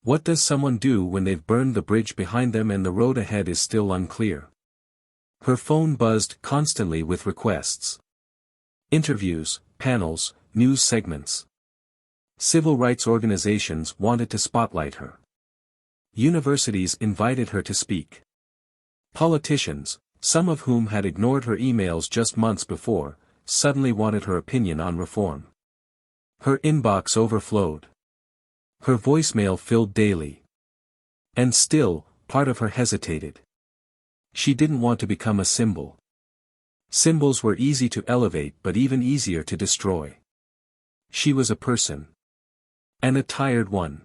[SPEAKER 1] What does someone do when they've burned the bridge behind them and the road ahead is still unclear? Her phone buzzed constantly with requests. Interviews, panels, news segments. Civil rights organizations wanted to spotlight her. Universities invited her to speak. Politicians, some of whom had ignored her emails just months before, suddenly wanted her opinion on reform. Her inbox overflowed. Her voicemail filled daily. And still, part of her hesitated. She didn't want to become a symbol. Symbols were easy to elevate but even easier to destroy. She was a person. And a tired one.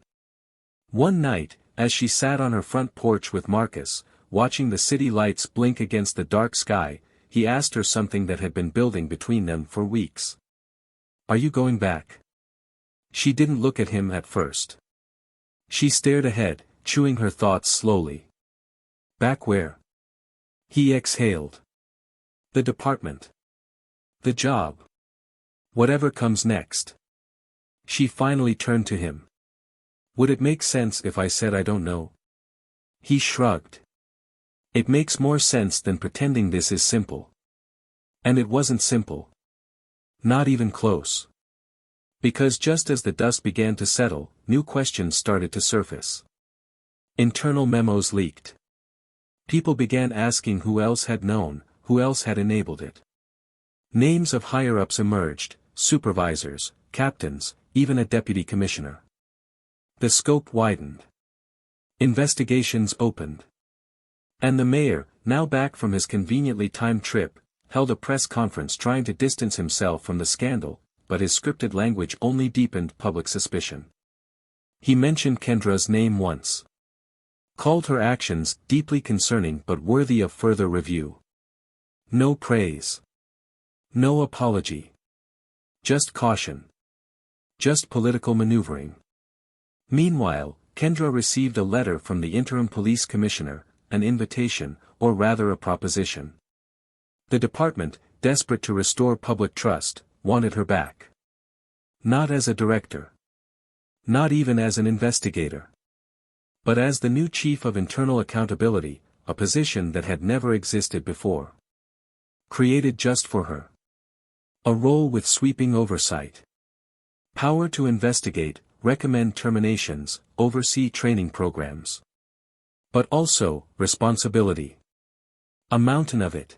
[SPEAKER 1] One night, as she sat on her front porch with Marcus, watching the city lights blink against the dark sky, he asked her something that had been building between them for weeks. "Are you going back?" She didn't look at him at first. She stared ahead, chewing her thoughts slowly. Back where? He exhaled. The department. The job. Whatever comes next. She finally turned to him. Would it make sense if I said I don't know? He shrugged. It makes more sense than pretending this is simple. And it wasn't simple. Not even close. Because just as the dust began to settle, new questions started to surface. Internal memos leaked. People began asking who else had known, who else had enabled it. Names of higher-ups emerged, supervisors, captains, even a deputy commissioner. The scope widened. Investigations opened. And the mayor, now back from his conveniently timed trip, held a press conference trying to distance himself from the scandal, but his scripted language only deepened public suspicion. He mentioned Kendra's name once. Called her actions deeply concerning but worthy of further review. No praise. No apology. Just caution. Just political maneuvering. Meanwhile, Kendra received a letter from the interim police commissioner, an invitation, or rather a proposition. The department, desperate to restore public trust, wanted her back. Not as a director. Not even as an investigator. But as the new chief of internal accountability, a position that had never existed before. Created just for her. A role with sweeping oversight. Power to investigate, recommend terminations, oversee training programs. But also, responsibility. A mountain of it.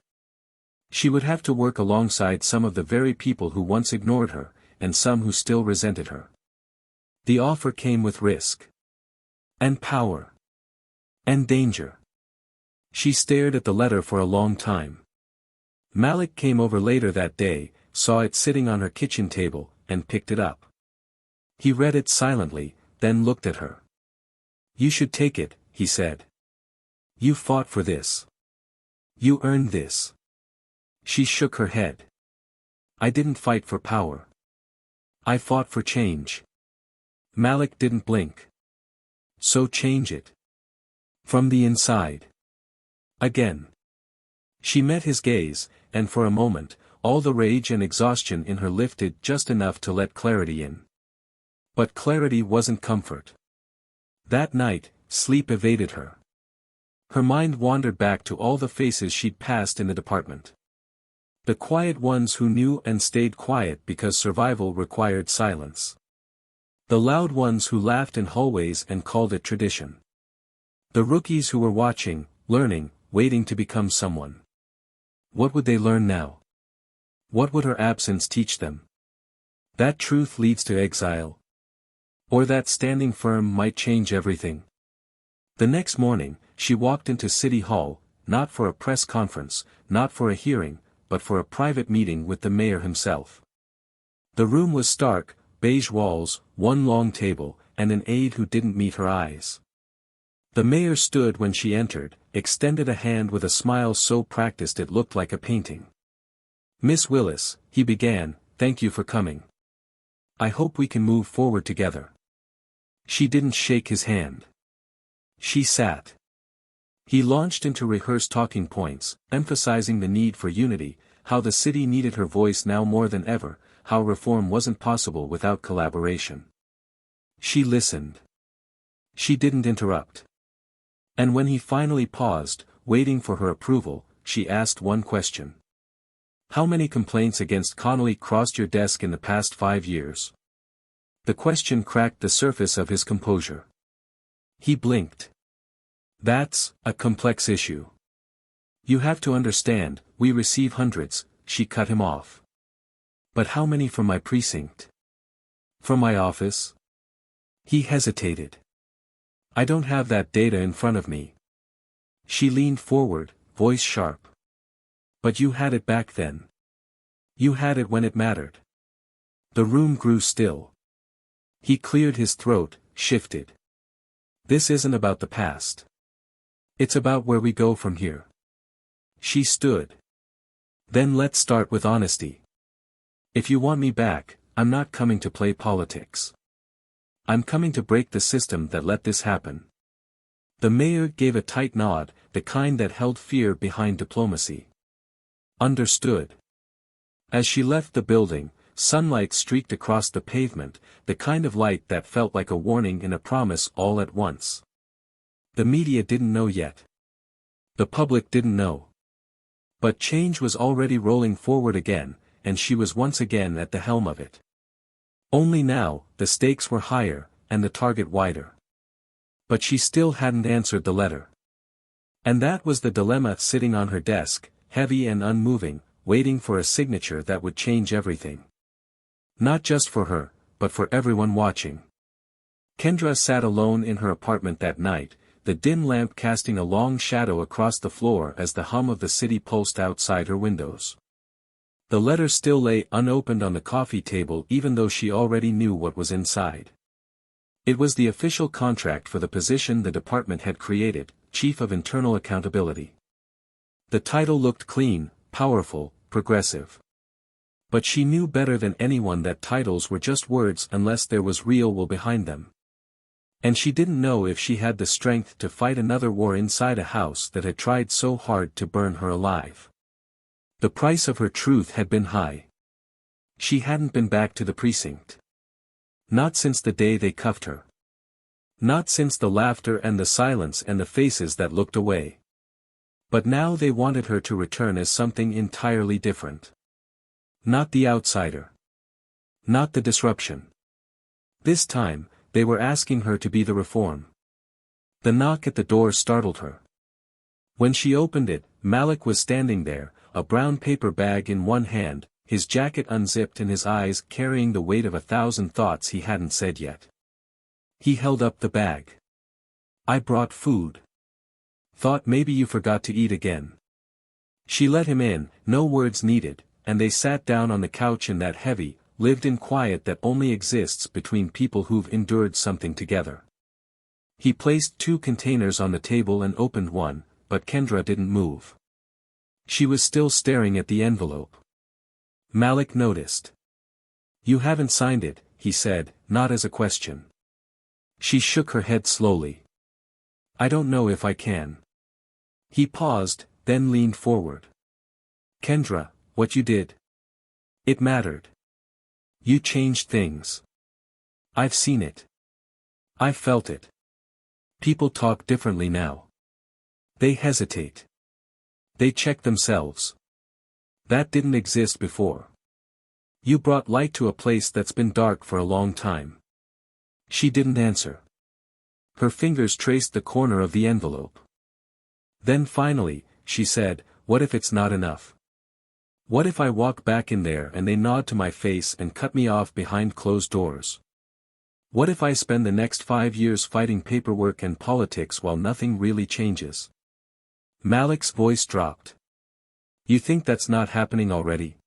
[SPEAKER 1] She would have to work alongside some of the very people who once ignored her, and some who still resented her. The offer came with risk. And power. And danger. She stared at the letter for a long time. Malik came over later that day, saw it sitting on her kitchen table, and picked it up. He read it silently, then looked at her. You should take it, he said. You fought for this. You earned this. She shook her head. I didn't fight for power. I fought for change. Malik didn't blink. So change it. From the inside. Again. She met his gaze, and for a moment, all the rage and exhaustion in her lifted just enough to let clarity in. But clarity wasn't comfort. That night, sleep evaded her. Her mind wandered back to all the faces she'd passed in the department. The quiet ones who knew and stayed quiet because survival required silence. The loud ones who laughed in hallways and called it tradition. The rookies who were watching, learning, waiting to become someone. What would they learn now? What would her absence teach them? That truth leads to exile. Or that standing firm might change everything. The next morning, she walked into City Hall, not for a press conference, not for a hearing, but for a private meeting with the mayor himself. The room was stark, beige walls, one long table, and an aide who didn't meet her eyes. The mayor stood when she entered, extended a hand with a smile so practiced it looked like a painting. "Miss Willis," he began, "thank you for coming. I hope we can move forward together." She didn't shake his hand. She sat. He launched into rehearsed talking points, emphasizing the need for unity, how the city needed her voice now more than ever, how reform wasn't possible without collaboration. She listened. She didn't interrupt. And when he finally paused, waiting for her approval, she asked one question. "How many complaints against Connolly crossed your desk in the past 5 years?" The question cracked the surface of his composure. He blinked. "That's a complex issue. You have to understand, we receive hundreds," she cut him off. "But how many from my precinct? From my office?" He hesitated. "I don't have that data in front of me." She leaned forward, voice sharp. "But you had it back then. You had it when it mattered." The room grew still. He cleared his throat, shifted. "This isn't about the past. It's about where we go from here." She stood. "Then let's start with honesty. If you want me back, I'm not coming to play politics. I'm coming to break the system that let this happen." The mayor gave a tight nod, the kind that held fear behind diplomacy. "Understood." As she left the building, sunlight streaked across the pavement, the kind of light that felt like a warning and a promise all at once. The media didn't know yet. The public didn't know. But change was already rolling forward again, and she was once again at the helm of it. Only now, the stakes were higher, and the target wider. But she still hadn't answered the letter. And that was the dilemma sitting on her desk, heavy and unmoving, waiting for a signature that would change everything. Not just for her, but for everyone watching. Kendra sat alone in her apartment that night, the dim lamp casting a long shadow across the floor as the hum of the city pulsed outside her windows. The letter still lay unopened on the coffee table even though she already knew what was inside. It was the official contract for the position the department had created, Chief of Internal Accountability. The title looked clean, powerful, progressive. But she knew better than anyone that titles were just words unless there was real will behind them. And she didn't know if she had the strength to fight another war inside a house that had tried so hard to burn her alive. The price of her truth had been high. She hadn't been back to the precinct. Not since the day they cuffed her. Not since the laughter and the silence and the faces that looked away. But now they wanted her to return as something entirely different. Not the outsider. Not the disruption. This time, they were asking her to be the reform. The knock at the door startled her. When she opened it, Malik was standing there, a brown paper bag in one hand, his jacket unzipped and his eyes carrying the weight of 1,000 thoughts he hadn't said yet. He held up the bag. "I brought food. Thought maybe you forgot to eat again." She let him in, no words needed, and they sat down on the couch in that heavy, lived-in quiet that only exists between people who've endured something together. He placed 2 containers on the table and opened one, but Kendra didn't move. She was still staring at the envelope. Malik noticed. "You haven't signed it," he said, not as a question. She shook her head slowly. "I don't know if I can." He paused, then leaned forward. "Kendra, what you did. It mattered. You changed things. I've seen it. I've felt it. People talk differently now. They hesitate. They check themselves. That didn't exist before. You brought light to a place that's been dark for a long time." She didn't answer. Her fingers traced the corner of the envelope. Then finally, she said, "What if it's not enough? What if I walk back in there and they nod to my face and cut me off behind closed doors? What if I spend the next 5 years fighting paperwork and politics while nothing really changes? Malik's voice dropped. You think that's not happening already?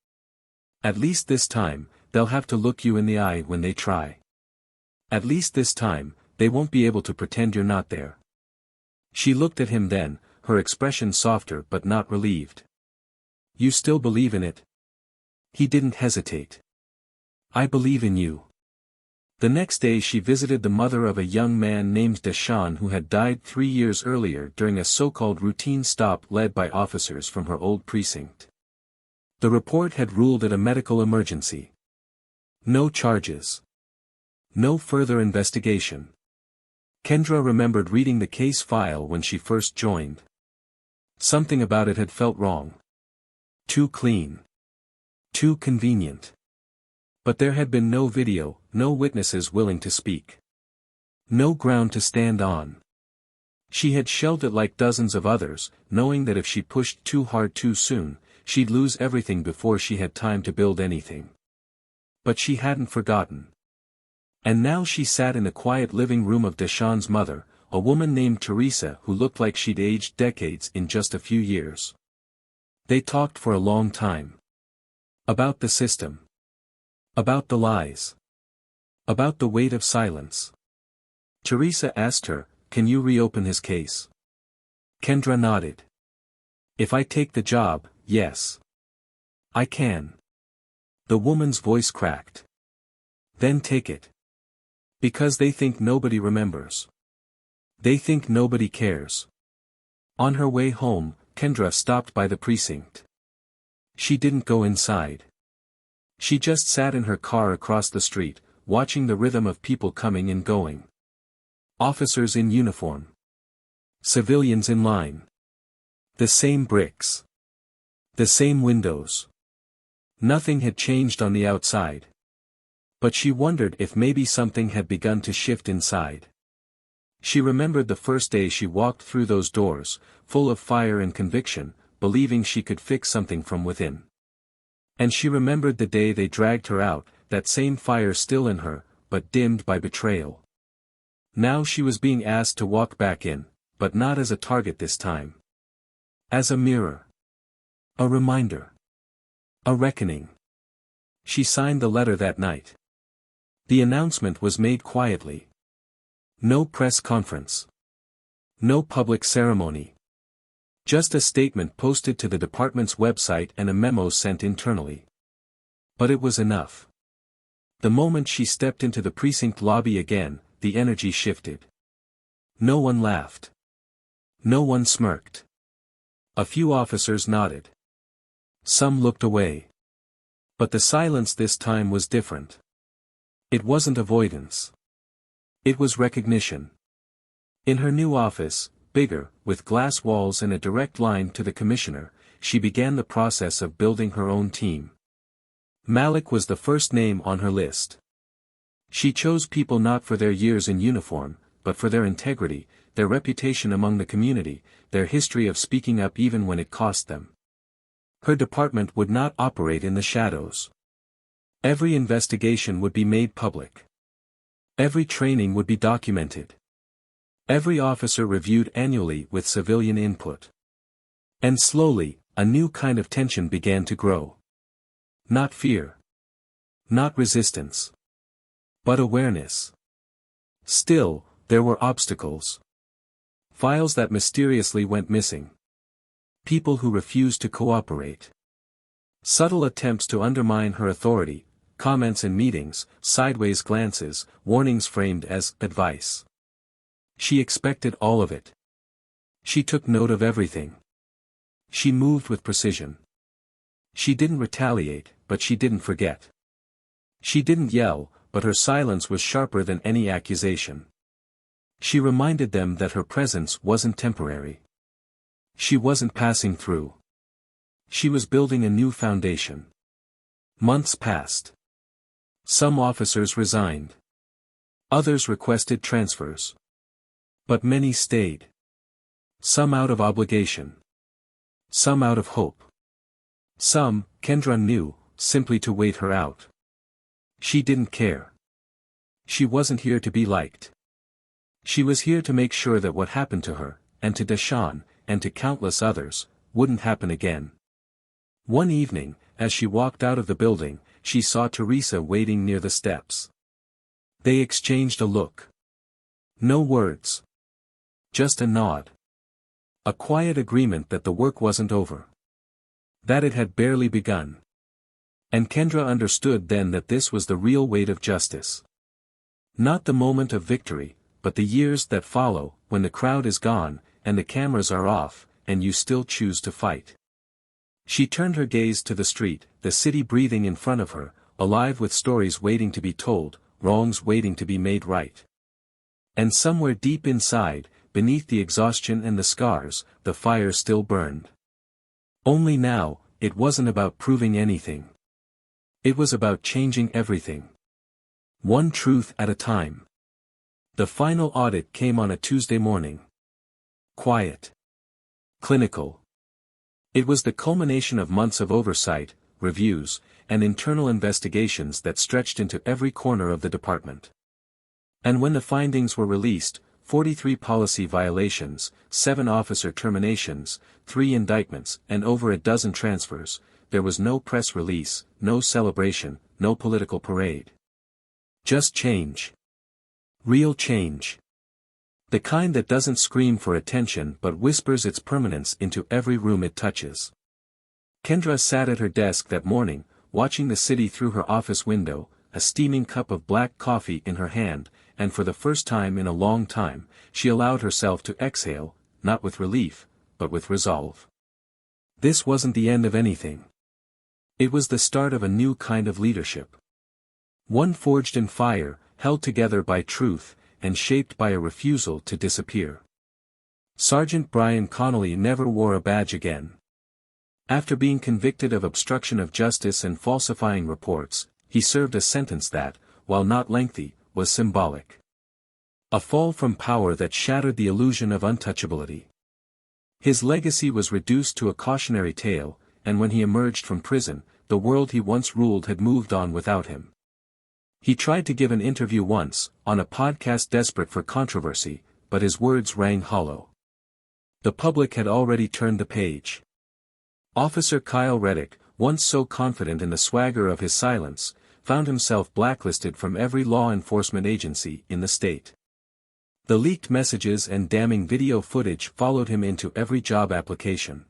[SPEAKER 1] At least this time, they'll have to look you in the eye when they try. At least this time, they won't be able to pretend you're not there. She looked at him then, her expression softer but not relieved. You still believe in it? He didn't hesitate. I believe in you. The next day she visited the mother of a young man named Deshawn who had died 3 years earlier during a so-called routine stop led by officers from her old precinct. The report had ruled it a medical emergency. No charges. No further investigation. Kendra remembered reading the case file when she first joined. Something about it had felt wrong. Too clean. Too convenient. But there had been no video, no witnesses willing to speak. No ground to stand on. She had shelved it like dozens of others, knowing that if she pushed too hard too soon, she'd lose everything before she had time to build anything. But she hadn't forgotten. And now she sat in the quiet living room of Deshawn's mother, a woman named Teresa who looked like she'd aged decades in just a few years. They talked for a long time. About the system. About the lies. About the weight of silence. Teresa asked her, "Can you reopen his case?" Kendra nodded. "If I take the job, yes. I can." The woman's voice cracked. "Then take it. Because they think nobody remembers. They think nobody cares." On her way home, Kendra stopped by the precinct. She didn't go inside. She just sat in her car across the street, watching the rhythm of people coming and going. Officers in uniform. Civilians in line. The same bricks. The same windows. Nothing had changed on the outside. But she wondered if maybe something had begun to shift inside. She remembered the first day she walked through those doors, full of fire and conviction, believing she could fix something from within. And she remembered the day they dragged her out, that same fire still in her, but dimmed by betrayal. Now she was being asked to walk back in, but not as a target this time. As a mirror. A reminder. A reckoning. She signed the letter that night. The announcement was made quietly. No press conference. No public ceremony. Just a statement posted to the department's website and a memo sent internally. But it was enough. The moment she stepped into the precinct lobby again, the energy shifted. No one laughed. No one smirked. A few officers nodded. Some looked away. But the silence this time was different. It wasn't avoidance. It was recognition. In her new office, bigger, with glass walls and a direct line to the commissioner, she began the process of building her own team. Malik was the first name on her list. She chose people not for their years in uniform, but for their integrity, their reputation among the community, their history of speaking up even when it cost them. Her department would not operate in the shadows. Every investigation would be made public. Every training would be documented. Every officer reviewed annually with civilian input. And slowly, a new kind of tension began to grow. Not fear. Not resistance. But awareness. Still, there were obstacles. Files that mysteriously went missing. People who refused to cooperate. Subtle attempts to undermine her authority, comments in meetings, sideways glances, warnings framed as advice. She expected all of it. She took note of everything. She moved with precision. She didn't retaliate, but she didn't forget. She didn't yell, but her silence was sharper than any accusation. She reminded them that her presence wasn't temporary. She wasn't passing through. She was building a new foundation. Months passed. Some officers resigned. Others requested transfers. But many stayed. Some out of obligation. Some out of hope. Some, Kendra knew, simply to wait her out. She didn't care. She wasn't here to be liked. She was here to make sure that what happened to her, and to Deshawn, and to countless others, wouldn't happen again. One evening, as she walked out of the building, she saw Teresa waiting near the steps. They exchanged a look. No words. Just a nod. A quiet agreement that the work wasn't over. That it had barely begun. And Kendra understood then that this was the real weight of justice. Not the moment of victory, but the years that follow, when the crowd is gone, and the cameras are off, and you still choose to fight. She turned her gaze to the street, the city breathing in front of her, alive with stories waiting to be told, wrongs waiting to be made right. And somewhere deep inside, beneath the exhaustion and the scars, the fire still burned. Only now, it wasn't about proving anything. It was about changing everything. One truth at a time. The final audit came on a Tuesday morning. Quiet. Clinical. It was the culmination of months of oversight, reviews, and internal investigations that stretched into every corner of the department. And when the findings were released, 43 policy violations, 7 officer terminations, 3 indictments, and over a dozen transfers, there was no press release, no celebration, no political parade. Just change. Real change. The kind that doesn't scream for attention but whispers its permanence into every room it touches. Kendra sat at her desk that morning, watching the city through her office window, a steaming cup of black coffee in her hand, and for the first time in a long time, she allowed herself to exhale, not with relief, but with resolve. This wasn't the end of anything. It was the start of a new kind of leadership. One forged in fire, held together by truth, and shaped by a refusal to disappear. Sergeant Brian Connolly never wore a badge again. After being convicted of obstruction of justice and falsifying reports, he served a sentence that, while not lengthy, was symbolic. A fall from power that shattered the illusion of untouchability. His legacy was reduced to a cautionary tale, and when he emerged from prison, the world he once ruled had moved on without him. He tried to give an interview once, on a podcast desperate for controversy, but his words rang hollow. The public had already turned the page. Officer Kyle Reddick, once so confident in the swagger of his silence, found himself blacklisted from every law enforcement agency in the state. The leaked messages and damning video footage followed him into every job application.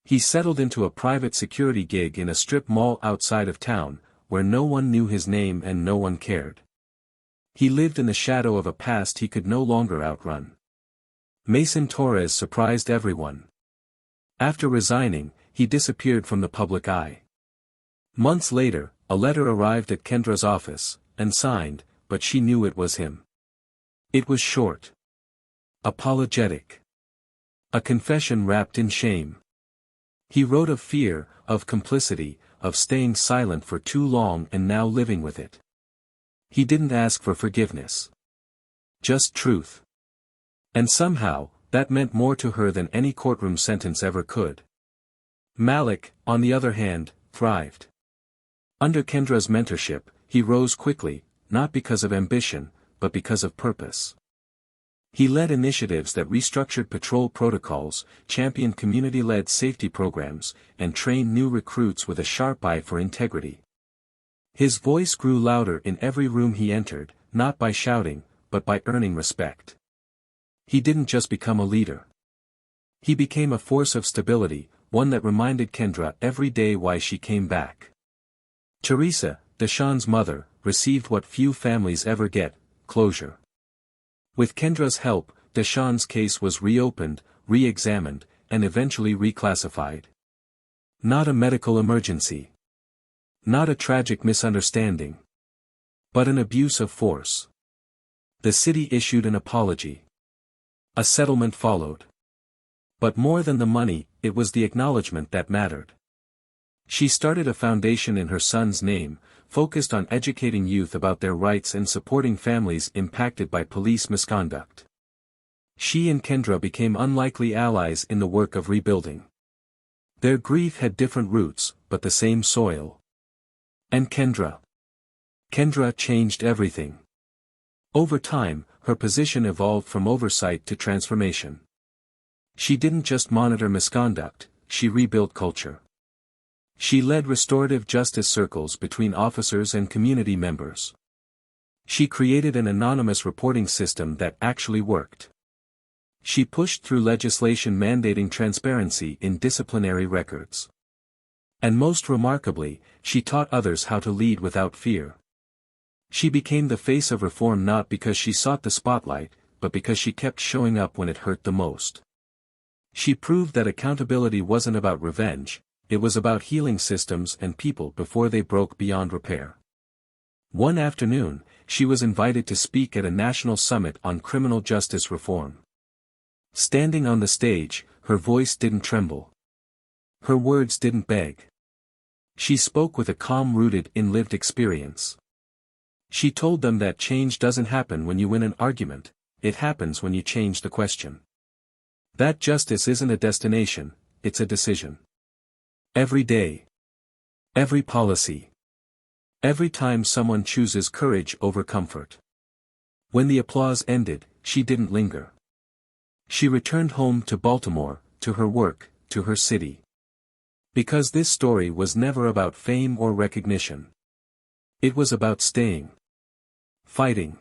[SPEAKER 1] He settled into a private security gig in a strip mall outside of town, where no one knew his name and no one cared. He lived in the shadow of a past he could no longer outrun. Mason Torres surprised everyone. After resigning, he disappeared from the public eye. Months later, a letter arrived at Kendra's office, and signed, but she knew it was him. It was short. Apologetic. A confession wrapped in shame. He wrote of fear, of complicity, of staying silent for too long and now living with it. He didn't ask for forgiveness. Just truth. And somehow, that meant more to her than any courtroom sentence ever could. Malik, on the other hand, thrived. Under Kendra's mentorship, he rose quickly, not because of ambition, but because of purpose. He led initiatives that restructured patrol protocols, championed community-led safety programs, and trained new recruits with a sharp eye for integrity. His voice grew louder in every room he entered, not by shouting, but by earning respect. He didn't just become a leader. He became a force of stability, one that reminded Kendra every day why she came back. Teresa, Deshawn's mother, received what few families ever get: closure. With Kendra's help, Deshawn's case was reopened, re-examined, and eventually reclassified. Not a medical emergency. Not a tragic misunderstanding. But an abuse of force. The city issued an apology. A settlement followed. But more than the money, it was the acknowledgement that mattered. She started a foundation in her son's name, focused on educating youth about their rights and supporting families impacted by police misconduct. She and Kendra became unlikely allies in the work of rebuilding. Their grief had different roots, but the same soil. And Kendra changed everything. Over time, her position evolved from oversight to transformation. She didn't just monitor misconduct, she rebuilt culture. She led restorative justice circles between officers and community members. She created an anonymous reporting system that actually worked. She pushed through legislation mandating transparency in disciplinary records. And most remarkably, she taught others how to lead without fear. She became the face of reform not because she sought the spotlight, but because she kept showing up when it hurt the most. She proved that accountability wasn't about revenge, it was about healing systems and people before they broke beyond repair. One afternoon, she was invited to speak at a national summit on criminal justice reform. Standing on the stage, her voice didn't tremble. Her words didn't beg. She spoke with a calm rooted in lived experience. She told them that change doesn't happen when you win an argument, it happens when you change the question. That justice isn't a destination, it's a decision. Every day. Every policy. Every time someone chooses courage over comfort. When the applause ended, she didn't linger. She returned home to Baltimore, to her work, to her city. Because this story was never about fame or recognition. It was about staying. Fighting.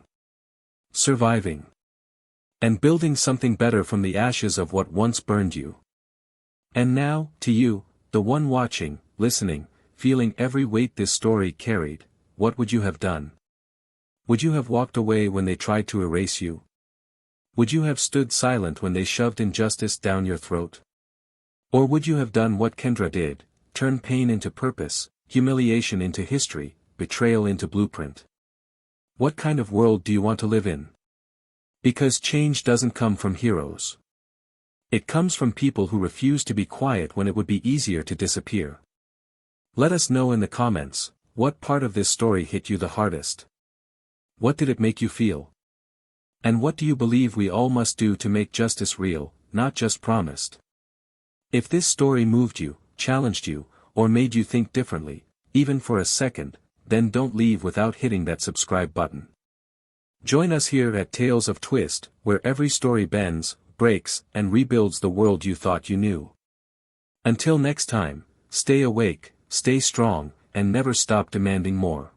[SPEAKER 1] Surviving. And building something better from the ashes of what once burned you. And now, to you, the one watching, listening, feeling every weight this story carried, what would you have done? Would you have walked away when they tried to erase you? Would you have stood silent when they shoved injustice down your throat? Or would you have done what Kendra did, turn pain into purpose, humiliation into history, betrayal into blueprint? What kind of world do you want to live in? Because change doesn't come from heroes. It comes from people who refuse to be quiet when it would be easier to disappear. Let us know in the comments, what part of this story hit you the hardest? What did it make you feel? And what do you believe we all must do to make justice real, not just promised? If this story moved you, challenged you, or made you think differently, even for a second, then don't leave without hitting that subscribe button. Join us here at Tales of Twist, where every story bends, breaks, and rebuilds the world you thought you knew. Until next time, stay awake, stay strong, and never stop demanding more.